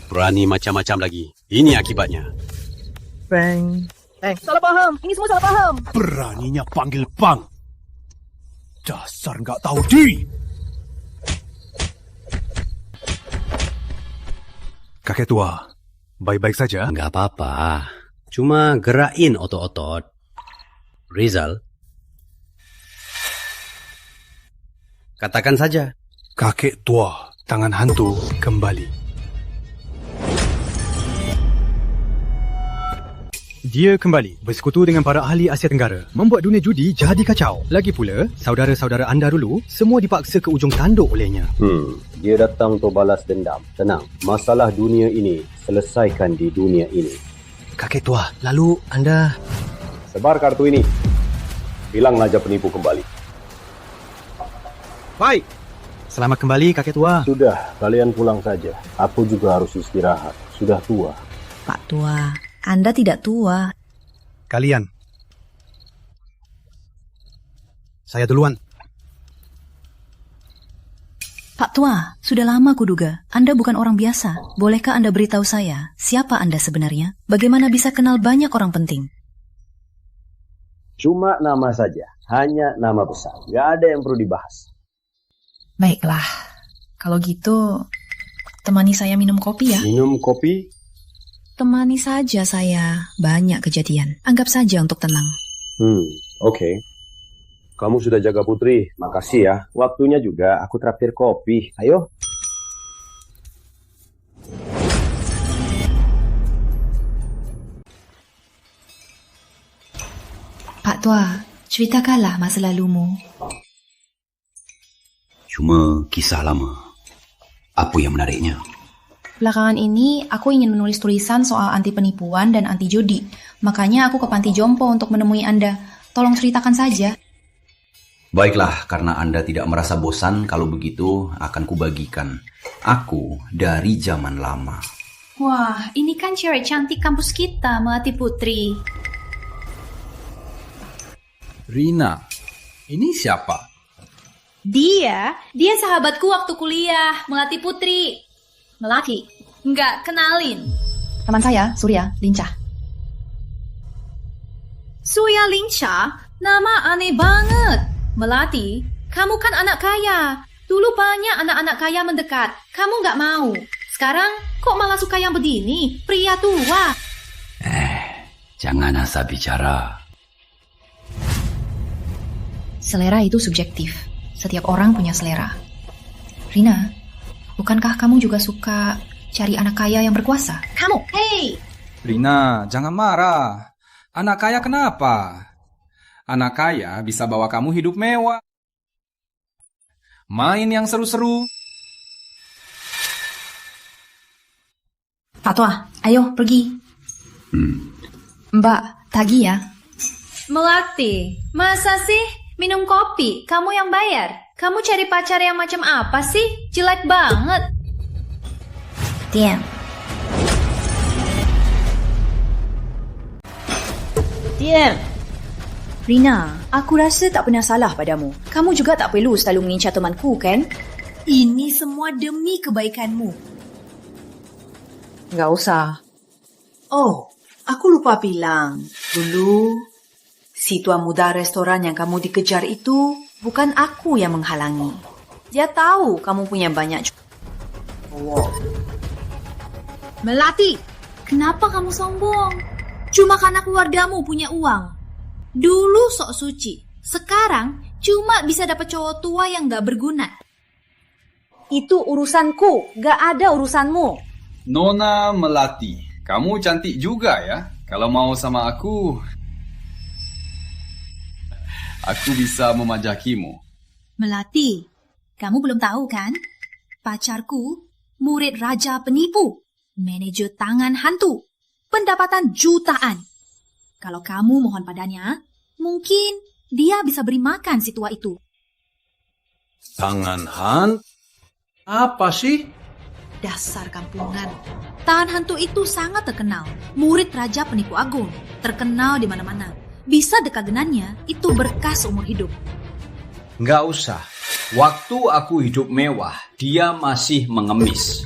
H: Berani macam-macam lagi. Ini akibatnya.
N: Bang. Salah paham. Ini semua salah paham.
S: Beraninya panggil Bang. Dasar nggak tahu diri.
D: Kakek tua, baik-baik saja?
H: Nggak apa-apa. Cuma gerakin otot-otot. Rizal. Katakan saja.
D: Kakek tua, tangan hantu kembali.
P: Dia kembali bersekutu dengan para ahli Asia Tenggara, membuat dunia judi jadi kacau. Lagi pula, saudara-saudara anda dulu semua dipaksa ke ujung tanduk olehnya.
W: Dia datang untuk balas dendam. Tenang, masalah dunia ini selesaikan di dunia ini.
Q: Kakek tua, lalu anda...
W: Sebar kartu ini. Bilang aja penipu kembali.
Q: Baik. Selamat kembali, kakek tua.
W: Sudah, kalian pulang saja. Aku juga harus istirahat. Sudah tua.
M: Pak Tua, Anda tidak tua.
Q: Kalian. Saya duluan.
M: Pak Tua, sudah lama kuduga. Anda bukan orang biasa. Bolehkah Anda beritahu saya, siapa Anda sebenarnya? Bagaimana bisa kenal banyak orang penting?
W: Cuma nama saja. Hanya nama besar. Gak ada yang perlu dibahas.
M: Baiklah. Kalau gitu, temani saya minum kopi ya.
W: Minum kopi?
M: Temani saja saya. Banyak kejadian. Anggap saja untuk tenang.
W: Oke. Kamu sudah jaga Putri. Makasih ya. Waktunya juga aku traktir kopi. Ayo.
M: Pak Tua, ceritakanlah masa lalumu.
H: Cuma kisah lama. Apa yang menariknya?
C: Belakangan ini, aku ingin menulis tulisan soal anti penipuan dan anti judi. Makanya aku ke Panti Jompo untuk menemui Anda. Tolong ceritakan saja.
F: Baiklah, karena Anda tidak merasa bosan, kalau begitu akan kubagikan. Aku dari zaman lama.
C: Wah, ini kan cewek cantik kampus kita, Melati Putri.
F: Rina, ini siapa?
C: Dia sahabatku waktu kuliah, Melati Putri. Melati, enggak kenalin. Teman saya, Surya, lincah. Surya lincah? Nama aneh banget. Melati, kamu kan anak kaya. Dulu banyak anak-anak kaya mendekat. Kamu nggak mau. Sekarang kok malah suka yang begini? Pria tua.
H: Jangan asal bicara.
C: Selera itu subjektif. Setiap orang punya selera. Rina, bukankah kamu juga suka cari anak kaya yang berkuasa? Kamu, hey!
X: Rina, jangan marah. Anak kaya kenapa? Anak kaya bisa bawa kamu hidup mewah. Main yang seru-seru.
C: Pak Tua, ayo pergi. Mbak, tagih ya. Melati, masa sih minum kopi? Kamu yang bayar.
A: Kamu cari pacar yang macam apa sih? Jelek banget.
M: Diam.
A: Diam.
C: Rina, aku rasa tak pernah salah padamu. Kamu juga tak perlu selalu mengincar temanku, kan?
G: Ini semua demi kebaikanmu.
C: Nggak usah.
G: Oh, aku lupa bilang. Dulu, si tua muda restoran yang kamu dikejar itu bukan aku yang menghalangi.
C: Dia tahu kamu punya banyak.
G: Melati, kenapa kamu sombong? Cuma karena keluargamu punya uang. Dulu sok suci, sekarang cuma bisa dapat cowok tua yang gak berguna.
C: Itu urusanku, gak ada urusanmu.
X: Nona Melati, kamu cantik juga ya. Kalau mau sama aku bisa memajakimu.
G: Melati, kamu belum tahu kan? Pacarku, murid raja penipu, manajer tangan hantu, pendapatan jutaan. Kalau kamu mohon padanya, mungkin dia bisa beri makan si tua itu.
X: Tangan hantu? Apa sih?
G: Dasar kampungan. Tangan hantu itu sangat terkenal. Murid raja penipu agung, terkenal di mana-mana. Bisa dekagenannya itu berkah seumur hidup.
F: Nggak usah. Waktu aku hidup mewah, dia masih mengemis.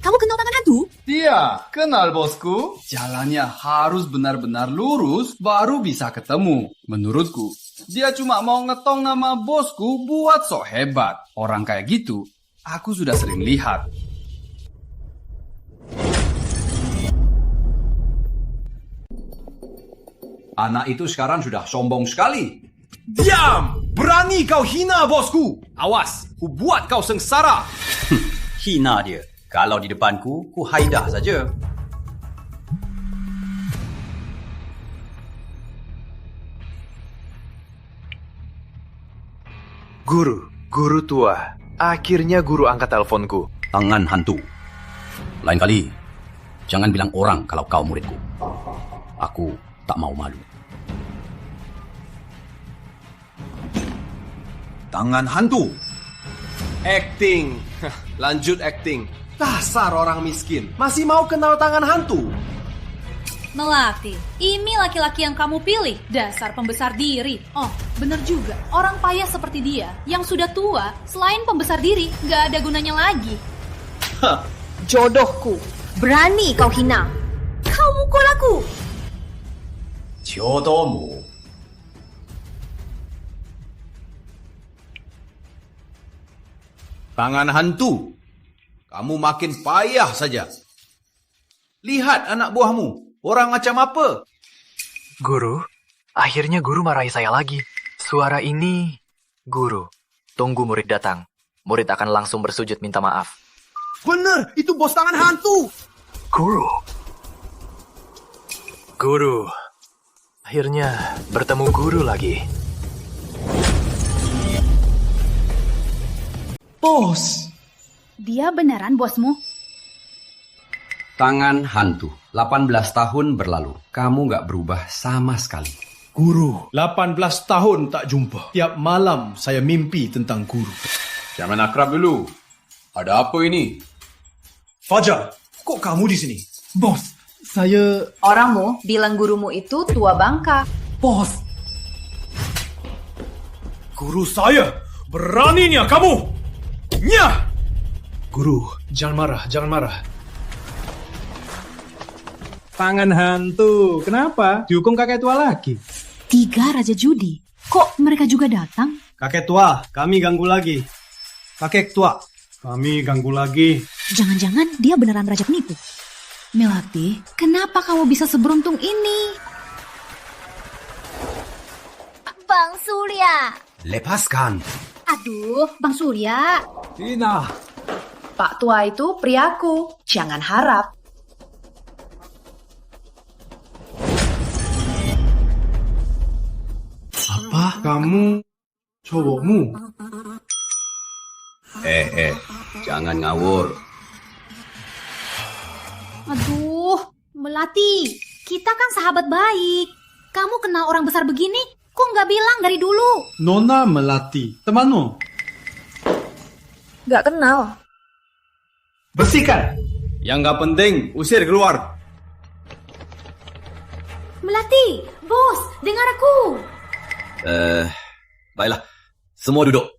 G: Kamu kenal tangan hantu?
X: Dia kenal bosku. Jalannya harus benar-benar lurus baru bisa ketemu. Menurutku, dia cuma mau ngetong nama bosku buat sok hebat. Orang kayak gitu, aku sudah sering lihat.
F: Anak itu sekarang sudah sombong sekali.
X: Diam! Berani kau hina bosku! Awas, ku buat kau sengsara!
F: Hina dia. Kalau di depanku, ku haidah saja.
J: Guru tua. Akhirnya guru angkat teleponku.
F: Tangan hantu. Lain kali, jangan bilang orang kalau kau muridku. Aku tak mau malu.
R: Tangan hantu. Acting. Lanjut acting. Dasar orang miskin. Masih mau kenal tangan hantu?
G: Melati, ini laki-laki yang kamu pilih. Dasar pembesar diri. Oh, bener juga. Orang payah seperti dia, yang sudah tua, selain pembesar diri, gak ada gunanya lagi.
A: Jodohku. Berani kau hina. Kau mukul aku.
F: Jodohmu.
R: Tangan hantu. Kamu makin payah saja. Lihat anak buahmu. Orang macam apa?
J: Guru, akhirnya guru marahi saya lagi. Suara ini, guru, tunggu murid datang. Murid akan langsung bersujud minta maaf.
R: Bener, itu bos tangan hantu.
J: Guru, akhirnya bertemu guru lagi.
C: Bos! Dia beneran bosmu?
F: Tangan hantu. 18 tahun berlalu. Kamu nggak berubah sama sekali.
S: Guru, 18 tahun tak jumpa. Tiap malam saya mimpi tentang guru.
X: Jangan akrab dulu. Ada apa ini?
S: Fajar, kok kamu di sini? Bos, saya...
C: Orangmu bilang gurumu itu tua bangka.
S: Bos! Guru saya! Beraninya kamu! Nyah! Guru, jangan marah, jangan marah.
P: Tangan hantu, kenapa? Dihukum kakek tua lagi?
G: 3 raja judi. Kok mereka juga datang?
K: Kakek tua, kami ganggu lagi. Kakek tua, kami ganggu lagi.
G: Jangan-jangan dia beneran raja penipu. Melati, kenapa kamu bisa seberuntung ini?
O: Bang Surya.
F: Lepaskan.
G: Aduh, Bang Surya.
P: Tina.
C: Pak tua itu priaku, jangan harap.
S: Apa? Kamu cowokmu?
F: Jangan ngawur.
G: Aduh, Melati, kita kan sahabat baik. Kamu kenal orang besar begini, kok nggak bilang dari dulu?
S: Nona Melati, temanmu?
O: Gak kenal.
X: Bersihkan. Yang nggak penting, usir keluar.
O: Melati, bos, dengar aku.
E: Baiklah, semua duduk.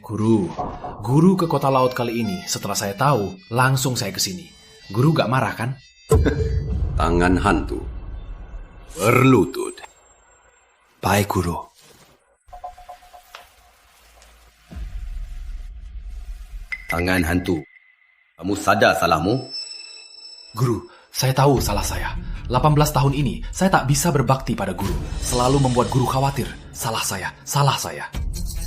P: Guru ke kota laut kali ini. Setelah saya tahu, langsung saya ke sini. Guru gak marah kan?
F: Tangan hantu. Berlutut.
P: Baik, Guru.
F: Tangan hantu. Kamu sadar salahmu?
P: Guru, saya tahu salah saya. 18 tahun ini, saya tak bisa berbakti pada guru. Selalu membuat guru khawatir. Salah saya.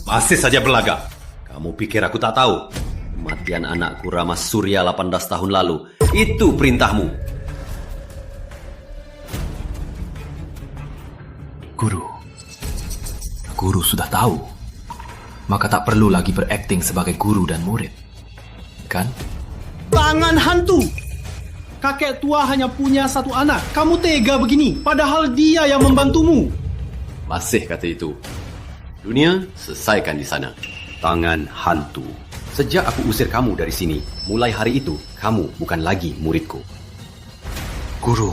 F: Masih saja berlagak. Kamu pikir aku tak tahu? Kematian anakku Rama Surya 18 tahun lalu. Itu perintahmu.
P: Guru sudah tahu. Maka tak perlu lagi berakting sebagai guru dan murid. Kan?
K: Tangan hantu! Kakek tua hanya punya satu anak. Kamu tega begini, padahal dia yang membantumu.
F: Masih kata itu. Dunia, selesaikan di sana. Tangan hantu. Sejak aku usir kamu dari sini, mulai hari itu, kamu bukan lagi muridku.
P: Guru,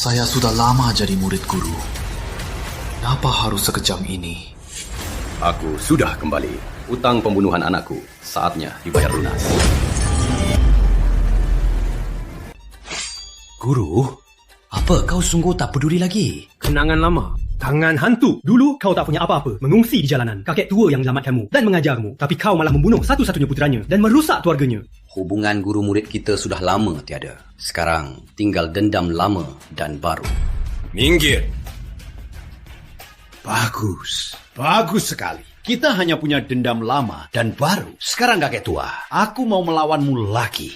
P: saya sudah lama jadi murid guru. Kenapa harus sekejam ini?
F: Aku sudah kembali. Utang pembunuhan anakku, saatnya dibayar lunas.
H: Guru, apa kau sungguh tak peduli lagi?
N: Kenangan lama. Tangan hantu. Dulu kau tak punya apa-apa. Mengungsi di jalanan. Kakek tua yang menyelamatkanmu dan mengajarmu. Tapi kau malah membunuh satu-satunya putranya dan merusak keluarganya.
F: Hubungan guru murid kita sudah lama tiada. Sekarang tinggal dendam lama dan baru.
E: Minggir. Bagus sekali. Kita hanya punya dendam lama dan baru. Sekarang kakek tua, aku mau melawanmu lagi.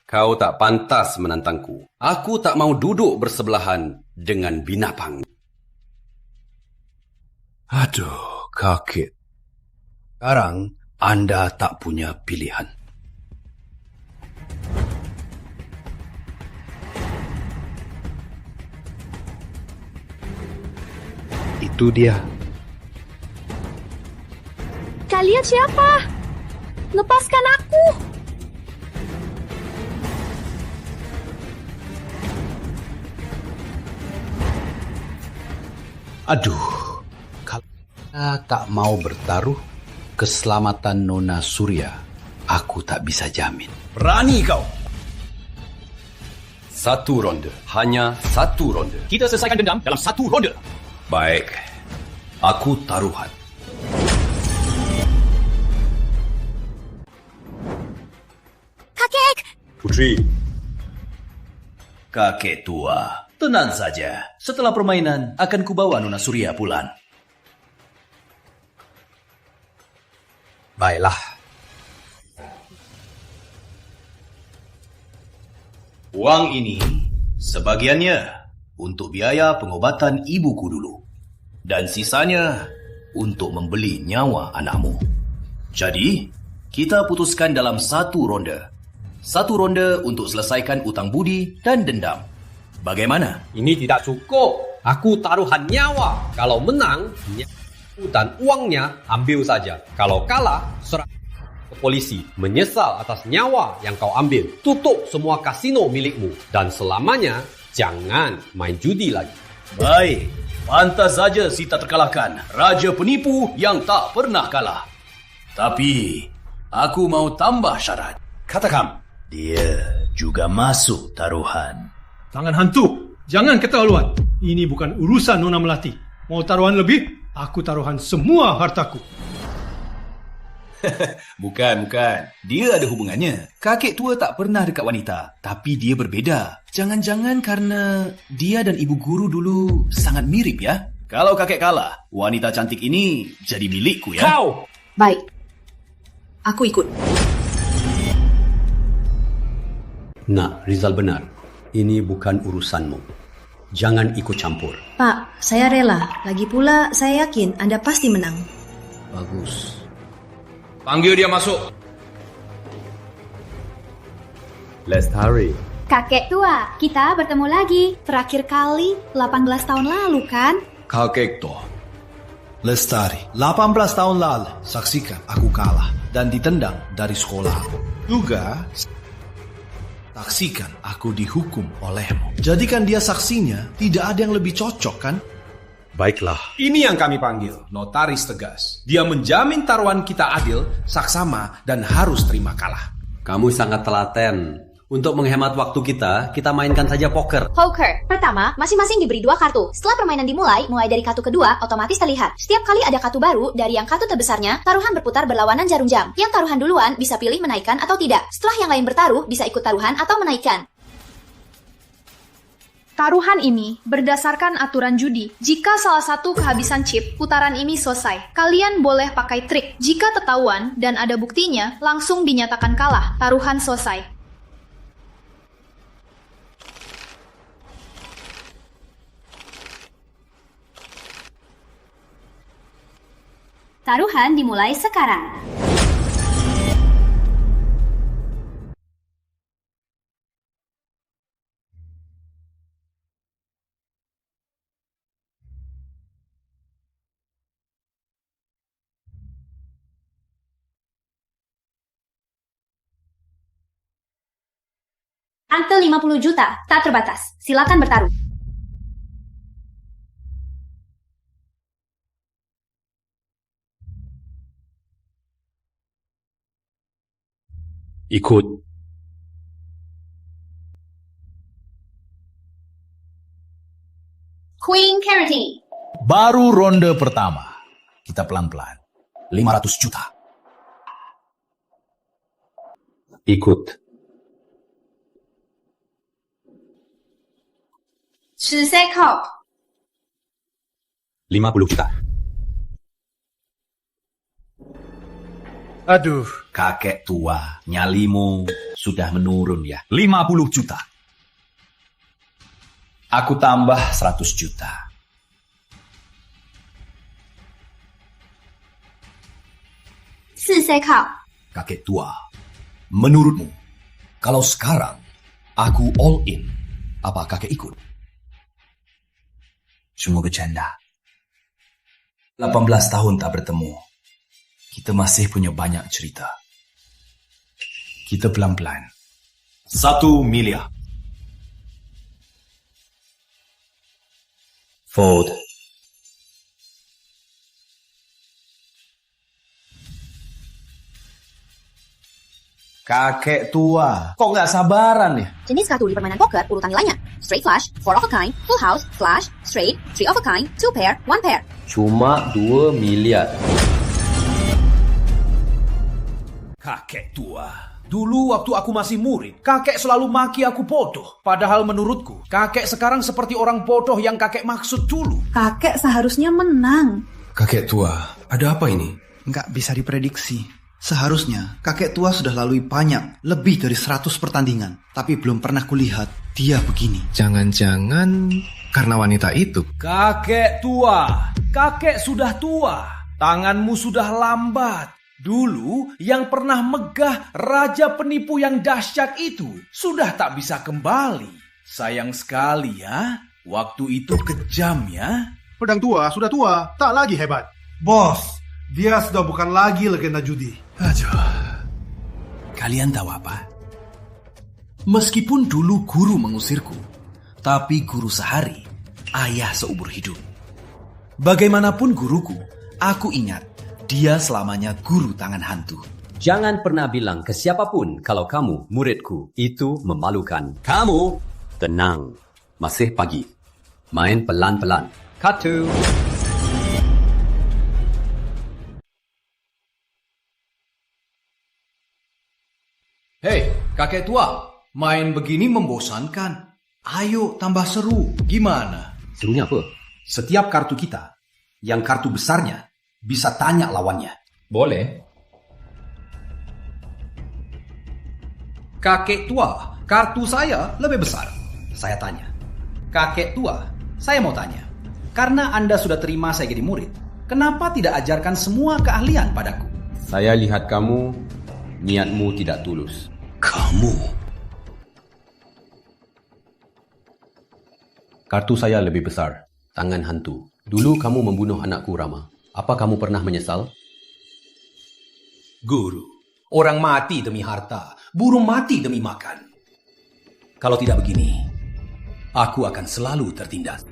F: Kau tak pantas menantangku. Aku tak mau duduk bersebelahan dengan binatang.
E: Aduh, kakek. Sekarang Anda tak punya pilihan.
H: Itu dia.
O: Kalian siapa? Lepaskan aku.
E: Aduh, kalau kita tak mau bertaruh, keselamatan Nona Surya, aku tak bisa jamin. Berani kau!
F: Satu ronde. Hanya satu ronde.
N: Kita selesaikan dendam dalam satu ronde.
E: Baik, aku taruhan.
O: Kakek!
E: Putri. Kakek tua. Tenang saja, setelah permainan akan kubawa Nona Surya pulang.
H: Baiklah.
E: Uang ini sebagiannya untuk biaya pengobatan ibuku dulu. Dan sisanya untuk membeli nyawa anakmu. Jadi, kita putuskan dalam satu ronde. Satu ronde untuk selesaikan utang budi dan dendam. Bagaimana?
H: Ini tidak cukup. Aku taruhan nyawa. Kalau menang, nyawa dan uangnya ambil saja. Kalau kalah, serah ke polisi. Menyesal atas nyawa yang kau ambil. Tutup semua kasino milikmu. Dan selamanya, jangan main judi lagi.
E: Baik, pantas saja Sita terkalahkan. Raja penipu yang tak pernah kalah. Tapi, aku mau tambah syarat. Katakan, dia juga masuk taruhan.
K: Tangan hantu, jangan keterlaluan. Ini bukan urusan Nona Melati. Mau taruhan lebih? Aku taruhan semua hartaku.
E: Bukan. Dia ada hubungannya. Kakek tua tak pernah dekat wanita. Tapi dia berbeda. Jangan-jangan karena dia dan ibu guru dulu sangat mirip ya? Kalau kakek kalah, wanita cantik ini jadi milikku ya?
N: Kau!
C: Baik. Aku ikut.
F: Nak, Rizal benar. Ini bukan urusanmu. Jangan ikut campur.
A: Pak, saya rela. Lagi pula, saya yakin Anda pasti menang.
E: Bagus. Panggil dia masuk.
F: Lestari.
O: Kakek tua, kita bertemu lagi. Terakhir kali 18 tahun lalu kan?
U: Kakek tua. Lestari, 18 tahun lalu, saksikan aku kalah.
K: dan ditendang dari sekolah. Juga, saksikan aku dihukum olehmu. Jadikan dia saksinya, tidak ada yang lebih cocok kan?
B: Baiklah. Ini yang kami panggil notaris tegas. Dia menjamin taruhan kita adil, saksama, dan harus terima kalah.
F: Kamu sangat telaten. Untuk menghemat waktu kita mainkan saja poker.
L: Poker. Pertama, masing-masing diberi 2 kartu. Setelah permainan dimulai, mulai dari kartu kedua, otomatis terlihat. Setiap kali ada kartu baru, dari yang kartu terbesarnya, taruhan berputar berlawanan jarum jam. Yang taruhan duluan bisa pilih menaikkan atau tidak. Setelah yang lain bertaruh, bisa ikut taruhan atau menaikkan.
C: Taruhan ini berdasarkan aturan judi. Jika salah satu kehabisan chip, putaran ini selesai. Kalian boleh pakai trik. Jika ketahuan dan ada buktinya, langsung dinyatakan kalah. Taruhan selesai.
L: Taruhan dimulai sekarang. Angka 50 juta, tak terbatas. Silakan bertaruh.
B: Ikut.
L: Queen Carity.
T: Baru ronde pertama. Kita pelan-pelan. 500 juta.
B: Ikut.
L: 13号
B: 50 juta.
T: Aduh, kakek tua, nyalimu sudah menurun ya. 50 juta. Aku tambah 100 juta. Kakek tua, menurutmu, kalau sekarang aku all in, apa kakek ikut? Cuma bercanda. 18 tahun tak bertemu. Kita masih punya banyak cerita. Kita pelan-pelan. 1 miliar.
B: Fold.
T: Kakek tua, kok nggak sabaran ya?
L: Jenis kartu di permainan poker urutan nilainya. Straight flush, 4 of a kind, full house, flush, straight, 3 of a kind, 2 pair, 1 pair.
F: Cuma 2 miliar.
T: Kakek tua, dulu waktu aku masih murid, kakek selalu maki aku bodoh. Padahal menurutku, kakek sekarang seperti orang bodoh yang kakek maksud dulu.
C: Kakek seharusnya menang.
Q: Kakek tua, ada apa ini? Nggak bisa diprediksi. Seharusnya kakek tua sudah lalui banyak, lebih dari 100 pertandingan. Tapi belum pernah kulihat dia begini.
V: Jangan-jangan karena wanita itu.
T: Kakek tua, kakek sudah tua. Tanganmu sudah lambat. Dulu yang pernah megah raja penipu yang dahsyat itu sudah tak bisa kembali. Sayang sekali ya, waktu itu kejam ya.
U: Pedang tua sudah tua, tak lagi hebat.
D: Bos, dia sudah bukan lagi legenda judi.
T: Aduh. Kalian tahu apa? Meskipun dulu guru mengusirku, tapi guru sehari, ayah seumur hidup. Bagaimanapun guruku, aku ingat dia selamanya guru tangan hantu.
F: Jangan pernah bilang ke siapapun kalau kamu muridku. Itu memalukan. Kamu tenang. Masih pagi. Main pelan-pelan. Kartu.
T: Hei, kakek tua, main begini membosankan. Ayo tambah seru. Gimana?
F: Serunya apa?
T: Setiap kartu kita, yang kartu besarnya, bisa tanya lawannya.
B: Boleh.
T: Kakek tua, kartu saya lebih besar. Saya tanya. Kakek tua, saya mau tanya. Karena Anda sudah terima saya jadi murid, kenapa tidak ajarkan semua keahlian padaku?
F: Saya lihat kamu, niatmu tidak tulus.
T: Kamu?
F: Kartu saya lebih besar. Tangan hantu. Dulu kamu membunuh anakku, Rama. Apa kamu pernah menyesal?
B: Guru, orang mati demi harta, burung mati demi makan. Kalau tidak begini, aku akan selalu tertindas.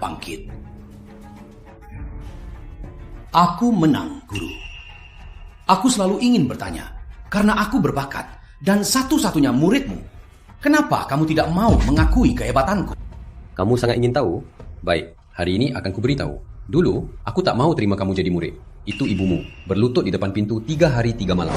B: Bangkit. Aku menang, Guru. Aku selalu ingin bertanya, karena aku berbakat dan satu-satunya muridmu. Kenapa kamu tidak mau mengakui kehebatanku?
F: Kamu sangat ingin tahu? Baik, hari ini akan kuberitahu. Dulu, aku tak mau terima kamu jadi murid. Itu ibumu, berlutut di depan pintu 3 hari 3 malam.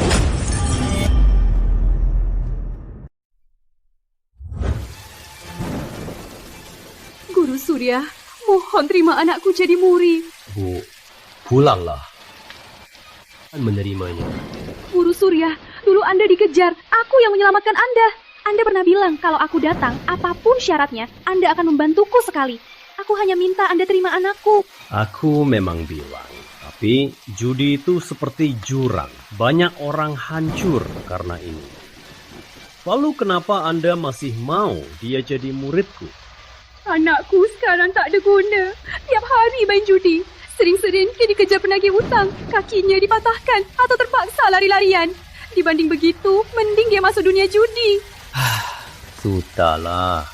C: Guru Surya, mohon terima anakku jadi murid.
H: Bu, pulanglah. Menerimanya.
C: Guru Surya, dulu Anda dikejar. Aku yang menyelamatkan Anda. Anda pernah bilang kalau aku datang, apapun syaratnya, Anda akan membantuku sekali. Aku hanya minta Anda terima anakku.
H: Aku memang bilang, tapi judi itu seperti jurang. Banyak orang hancur karena ini. Lalu kenapa Anda masih mau dia jadi muridku?
C: Anakku sekarang tak ada guna. Tiap hari main judi. Sering-sering dikejar penagih hutang. Kakinya dipatahkan atau terpaksa lari-larian. Dibanding begitu, mending dia masuk dunia judi.
H: Sudahlah.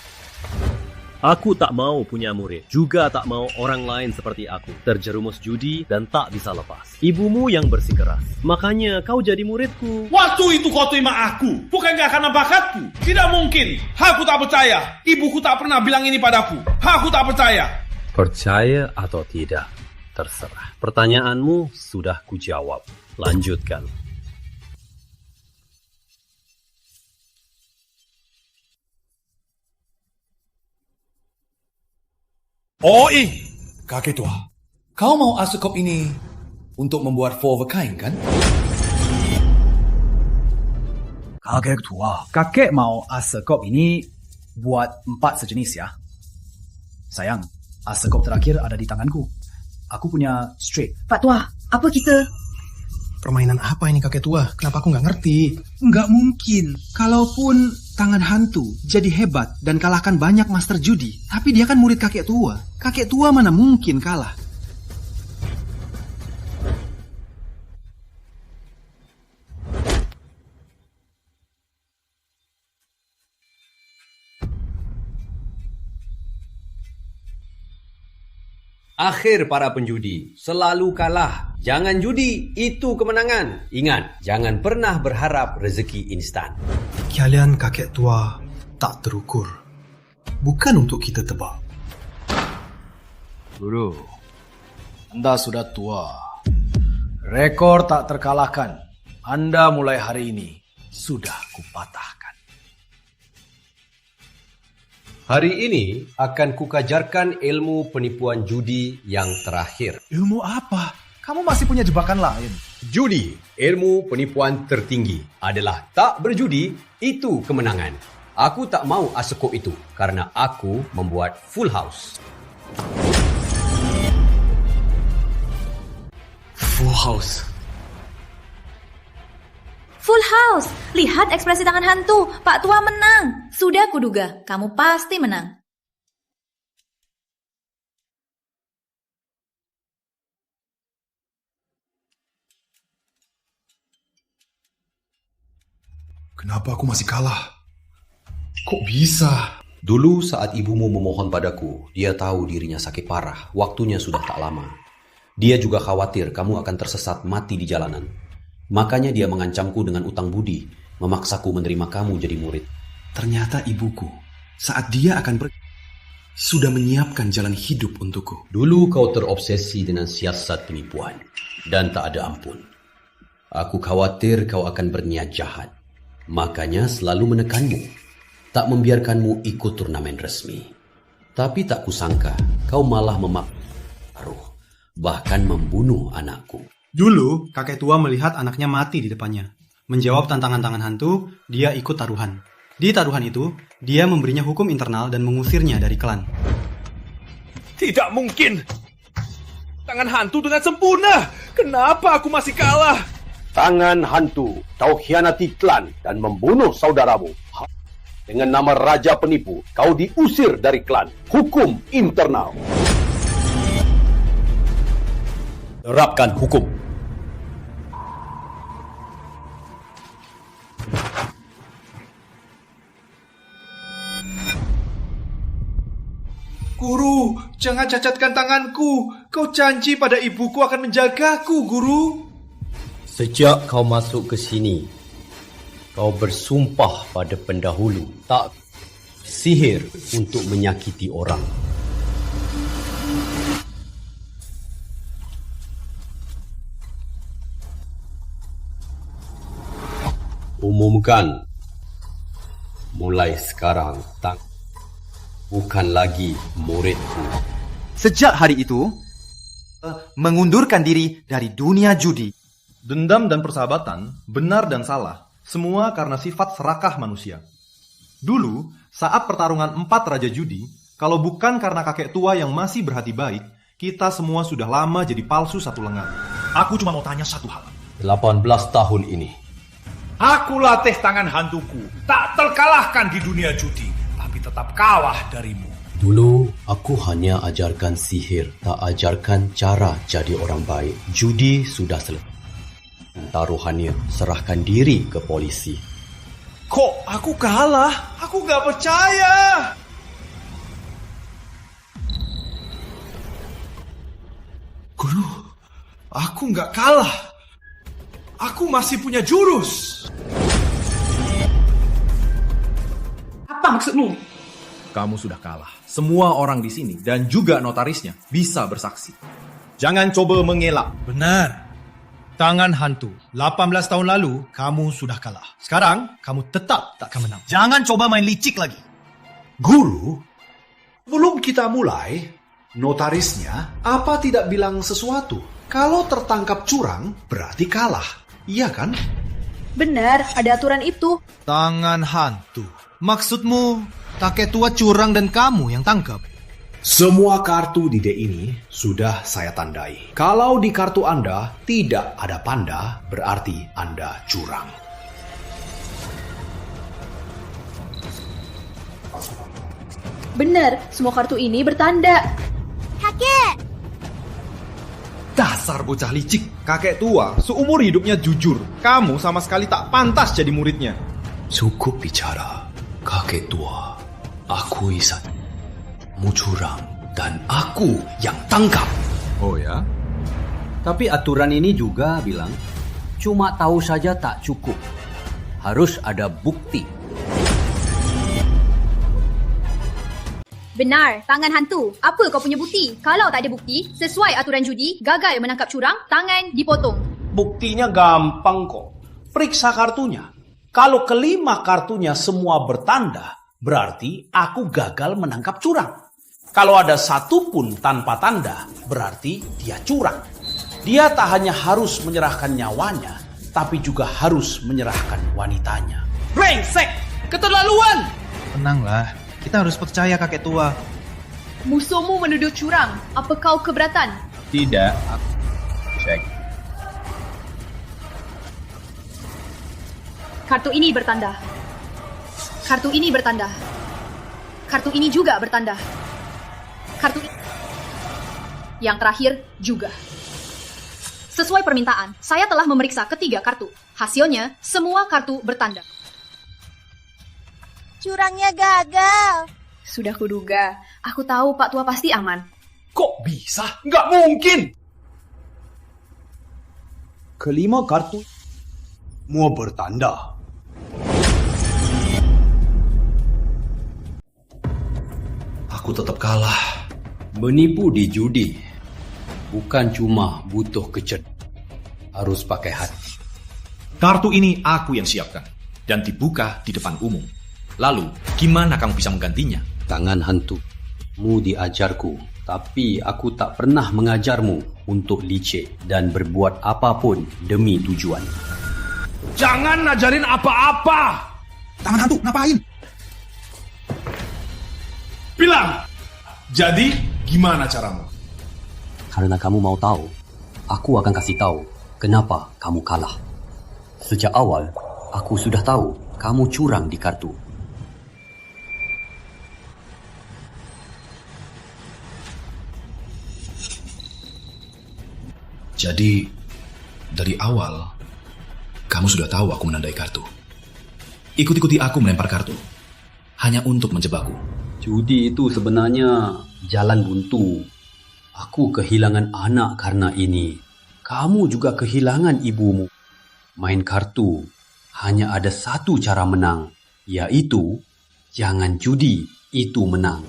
H: Aku tak mau punya murid. Juga tak mau orang lain seperti aku terjerumus judi dan tak bisa lepas. Ibumu yang bersikeras. Makanya kau jadi muridku.
T: Waktu itu kau terima aku, bukan karena bakatku. Tidak mungkin. Aku tak percaya. Ibuku tak pernah bilang ini padaku. Aku tak percaya.
H: Percaya atau tidak, terserah. Pertanyaanmu sudah kujawab. Lanjutkan.
I: Kakek tua, kau mau asekop ini untuk membuat 4 of a kind, kan?
M: Kakek tua, kakek mau asekop ini buat 4 sejenis ya. Sayang, asekop terakhir ada di tanganku. Aku punya straight.
R: Pak Tua, apa kita?
P: Permainan apa ini kakek tua? Kenapa aku nggak ngerti?
K: Nggak mungkin. Kalaupun tangan hantu jadi hebat dan kalahkan banyak master judi, tapi dia kan murid kakek tua. Kakek tua mana mungkin kalah?
F: Akhir para penjudi, selalu kalah. Jangan judi, itu kemenangan. Ingat, jangan pernah berharap rezeki instan.
D: Kalian kakek tua tak terukur. Bukan untuk kita tebak.
M: Guru, Anda sudah tua. Rekor tak terkalahkan. Anda mulai hari ini sudah kupatahkan.
F: Hari ini akan kukajarkan ilmu penipuan judi yang terakhir.
M: Ilmu apa? Kamu masih punya jebakan lain.
F: Judi, ilmu penipuan tertinggi, adalah tak berjudi, itu kemenangan. Aku tak mau asekop itu, karena aku membuat full house.
I: Full house.
G: Full house. Lihat ekspresi tangan hantu. Pak Tua menang. Sudah kuduga, kamu pasti menang.
D: Kenapa aku masih kalah? Kok bisa?
F: Dulu saat ibumu memohon padaku, dia tahu dirinya sakit parah, waktunya sudah tak lama. Dia juga khawatir kamu akan tersesat mati di jalanan. Makanya dia mengancamku dengan utang budi, memaksaku menerima kamu jadi murid.
D: Ternyata ibuku, saat dia akan pergi, sudah menyiapkan jalan hidup untukku.
F: Dulu kau terobsesi dengan siasat penipuan, dan tak ada ampun. Aku khawatir kau akan berniat jahat. Makanya selalu menekanmu, tak membiarkanmu ikut turnamen resmi. Tapi tak kusangka, kau malah memaruh, bahkan membunuh anakku.
K: Dulu, kakek tua melihat anaknya mati di depannya. Menjawab tantangan hantu, dia ikut taruhan. Di taruhan itu, dia memberinya hukum internal dan mengusirnya dari klan.
T: Tidak mungkin. Tangan hantu dengan sempurna. Kenapa aku masih kalah?
E: Tangan hantu, kau khianati klan dan membunuh saudaramu. Dengan nama Raja Penipu, kau diusir dari klan. Hukum internal.
F: Terapkan hukum.
J: Jangan cacatkan tanganku. Kau janji pada ibuku akan menjagaku, Guru.
H: Sejak kau masuk ke sini, kau bersumpah pada pendahulu tak sihir untuk menyakiti orang. Umumkan, mulai sekarang tak bukan lagi muridku.
M: Sejak hari itu, mengundurkan diri dari dunia judi.
K: Dendam dan persahabatan, benar dan salah, semua karena sifat serakah manusia. Dulu, saat pertarungan 4 raja judi, kalau bukan karena kakek tua yang masih berhati baik, kita semua sudah lama jadi palsu satu lengan.
U: Aku cuma mau tanya satu hal.
H: 18 tahun ini,
U: Aku latih tangan hantuku. Tak terkalahkan di dunia judi, tapi tetap kalah darimu.
H: dulu aku hanya ajarkan sihir, tak ajarkan cara jadi orang baik. Judi sudah selesai. Taruhannya, serahkan diri ke polisi.
U: Kok aku kalah? Aku gak percaya. Guru, aku gak kalah. Aku masih punya jurus.
B: Apa maksudmu?
K: Kamu sudah kalah. Semua orang di sini dan juga notarisnya bisa bersaksi. Jangan coba mengelak.
M: Benar. Tangan hantu. 18 tahun lalu, kamu sudah kalah. Sekarang, kamu tetap tak akan menang. Jangan coba main licik lagi.
D: Guru, belum kita mulai, notarisnya apa tidak bilang sesuatu? Kalau tertangkap curang, berarti kalah. Iya kan?
C: Benar, ada aturan itu.
M: Tangan hantu. Maksudmu, kakek tua curang dan kamu yang tangkap?
D: Semua kartu di D ini sudah saya tandai. Kalau di kartu Anda tidak ada panda, berarti Anda curang.
C: Benar, semua kartu ini bertanda.
O: Kakek!
K: Dasar bocah licik. Kakek tua seumur hidupnya jujur. Kamu sama sekali tak pantas jadi muridnya.
E: Cukup bicara, kakek tua. Akui saja. Mu curang dan aku yang tangkap.
F: Oh ya? Tapi aturan ini juga bilang cuma tahu saja tak cukup. Harus ada bukti.
G: Benar, tangan hantu. Apa kau punya bukti? Kalau tak ada bukti, sesuai aturan judi, gagal menangkap curang, tangan dipotong.
B: Buktinya gampang kok. Periksa kartunya. Kalau kelima kartunya semua bertanda, berarti aku gagal menangkap curang. Kalau ada satu pun tanpa tanda, berarti dia curang. Dia tak hanya harus menyerahkan nyawanya, tapi juga harus menyerahkan wanitanya. Brengsek! Keterlaluan!
M: Tenanglah, kita harus percaya kakek tua.
C: Musuhmu menuduh curang. Apa kau keberatan?
K: Tidak. Cek.
C: Kartu ini bertanda. Kartu ini bertanda. Kartu ini juga bertanda. Kartu ini. Yang terakhir juga.
G: Sesuai permintaan, saya telah memeriksa ketiga kartu. Hasilnya, semua kartu bertanda.
O: Curangnya gagal.
C: Sudah kuduga. Aku tahu Pak Tua pasti aman.
U: Kok bisa? Nggak mungkin.
D: Kelima kartu mau bertanda.
E: Aku tetap kalah.
H: Menipu di judi bukan cuma butuh harus pakai hati.
U: Kartu ini aku yang siapkan dan dibuka di depan umum. Lalu, gimana kamu bisa menggantinya?
H: Tangan hantu. Mu diajarku, tapi aku tak pernah mengajarmu untuk licik dan berbuat apapun demi tujuan.
U: Jangan ngajarin apa-apa.
M: Tangan hantu, ngapain?
U: Bilang. Jadi, gimana caramu?
H: Karena kamu mau tahu, aku akan kasih tahu kenapa kamu kalah. Sejak awal, aku sudah tahu kamu curang di kartu.
U: Jadi, dari awal, kamu sudah tahu aku menandai kartu. Ikut-ikuti aku melempar kartu. Hanya untuk menjebakku.
F: Judi itu sebenarnya jalan buntu. Aku kehilangan anak karena ini. Kamu juga kehilangan ibumu. Main kartu hanya ada satu cara menang, yaitu jangan judi itu menang.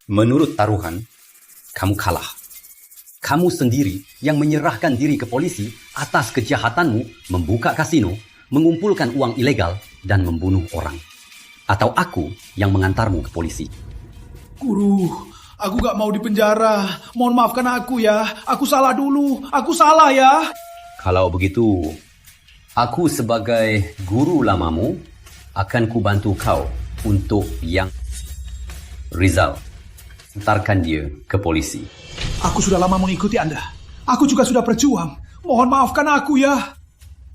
F: Menurut taruhan, kamu kalah. Kamu sendiri yang menyerahkan diri ke polisi atas kejahatanmu membuka kasino, mengumpulkan uang ilegal, dan membunuh orang. Atau aku yang mengantarmu ke polisi.
U: Guru, aku gak mau dipenjara. Mohon maafkan aku ya. Aku salah dulu. Aku salah ya.
F: Kalau begitu, aku sebagai guru lamamu akan kubantu kau untuk yang Rizal. Antarkan dia ke polisi.
U: Aku sudah lama mengikuti Anda. Aku juga sudah berjuang. Mohon maafkan aku ya.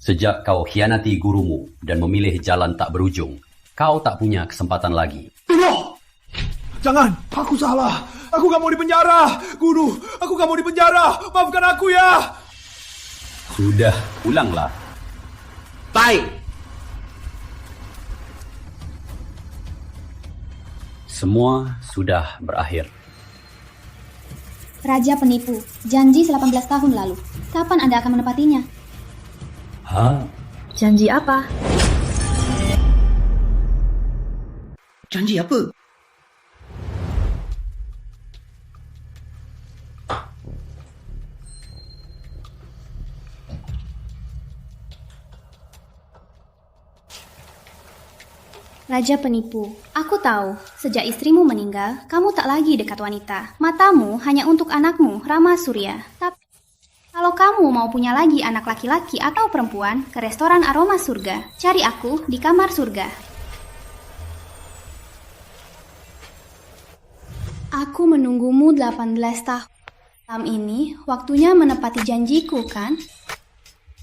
F: Sejak kau khianati gurumu dan memilih jalan tak berujung, kau tak punya kesempatan lagi.
U: No! Jangan, aku salah. Aku gak mau dipenjara. Guru, aku gak mau dipenjara. Maafkan aku ya.
F: Sudah, pulanglah.
B: Baik.
F: Semua sudah berakhir.
L: Raja penipu, janji 18 tahun lalu. Kapan Anda akan menepatinya?
F: Hah?
C: Janji apa?
Q: Janji apa?
L: Raja penipu, aku tahu, sejak istrimu meninggal, kamu tak lagi dekat wanita. Matamu hanya untuk anakmu, Rama Surya. Tapi kalau kamu mau punya lagi anak laki-laki atau perempuan, ke restoran Aroma Surga. Cari aku di kamar surga. Aku menunggumu 18 tahun. Malam ini, waktunya menepati janjiku, kan?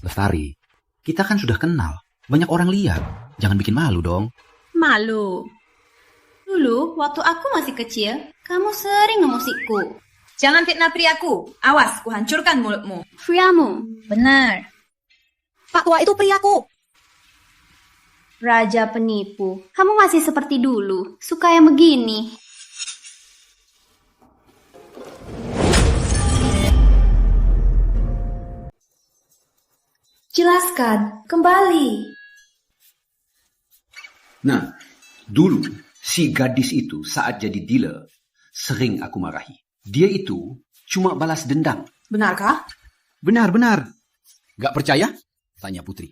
M: Lestari, kita kan sudah kenal. Banyak orang lihat. Jangan bikin malu dong.
L: Malu. Dulu, waktu aku masih kecil, kamu sering memusikku.
R: Jangan fitnah priaku. Awas, ku hancurkan mulutmu.
L: Priamu?
R: Benar.
L: Pak tua itu priaku. Raja penipu. Kamu masih seperti dulu. Suka yang begini.
C: Jelaskan, kembali.
F: Nah, dulu si gadis itu saat jadi dealer sering aku marahi. Dia itu cuma balas dendam.
R: Benarkah?
F: Benar. Gak percaya? Tanya Putri.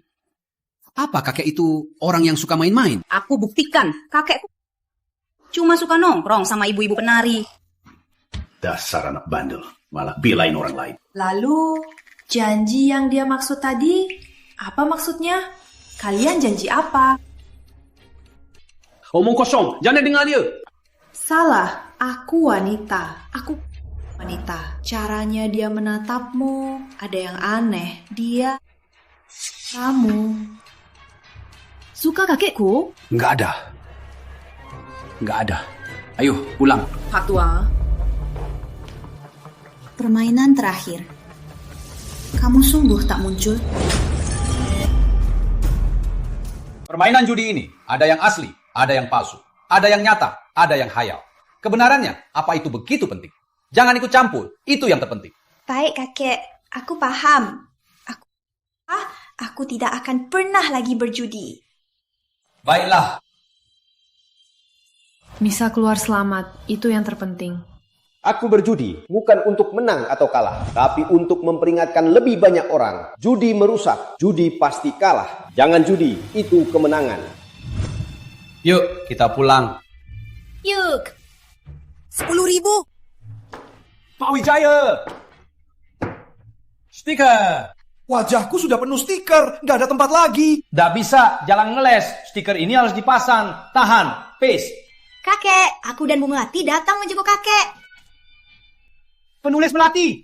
F: Apa kakek itu orang yang suka main-main?
R: Aku buktikan, kakekku cuma suka nongkrong sama ibu-ibu penari.
B: Dasar anak bandel, malah belain orang lain.
C: Lalu, janji yang dia maksud tadi, apa maksudnya? Kalian janji apa?
B: Omong kosong, jangan dengar dia.
C: Salah, aku wanita. Aku wanita. Caranya dia menatapmu, ada yang aneh. Dia, kamu.
R: Suka kakekku?
F: Nggak ada. Ayo, pulang.
R: Pak Tua.
L: Permainan terakhir. Kamu sungguh tak muncul?
T: Permainan judi ini ada yang asli, ada yang palsu, ada yang nyata, ada yang hayal. Kebenarannya, apa itu begitu penting? Jangan ikut campur, itu yang terpenting.
O: Baik kakek, aku paham. Aku tidak akan pernah lagi berjudi.
T: Baiklah.
C: Bisa keluar selamat, itu yang terpenting.
S: Aku berjudi bukan untuk menang atau kalah, tapi untuk memperingatkan lebih banyak orang. Judi merusak, judi pasti kalah. Jangan judi, itu kemenangan.
T: Yuk, kita pulang.
R: Yuk. 10.000.
U: Pak Wijaya. Stiker. Wajahku sudah penuh stiker, nggak ada tempat lagi.
T: Nggak bisa, jalan ngeles. Stiker ini harus dipasang. Tahan, pace.
O: Kakek, aku dan Bu Melati datang menjenguk kakek.
T: Penulis Melati.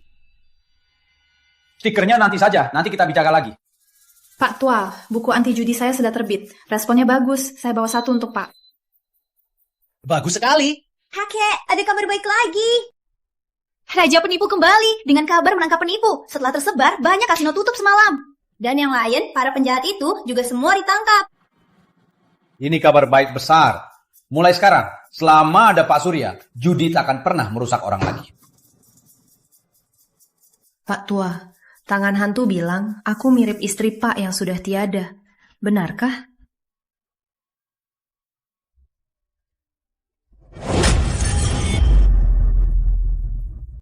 T: Stikernya nanti saja, nanti kita bicara lagi.
C: Pak Tua, buku anti judi saya sudah terbit. Responnya bagus, saya bawa satu untuk Pak.
T: Bagus sekali.
O: Kakek, ada kabar baik lagi. Raja penipu kembali dengan kabar menangkap penipu. Setelah tersebar, banyak kasino tutup semalam. Dan yang lain, para penjahat itu juga semua ditangkap.
B: Ini kabar baik besar. Mulai sekarang, selama ada Pak Surya, judi tak akan pernah merusak orang lagi.
A: Pak Tua, tangan hantu bilang aku mirip istri Pak yang sudah tiada. Benarkah?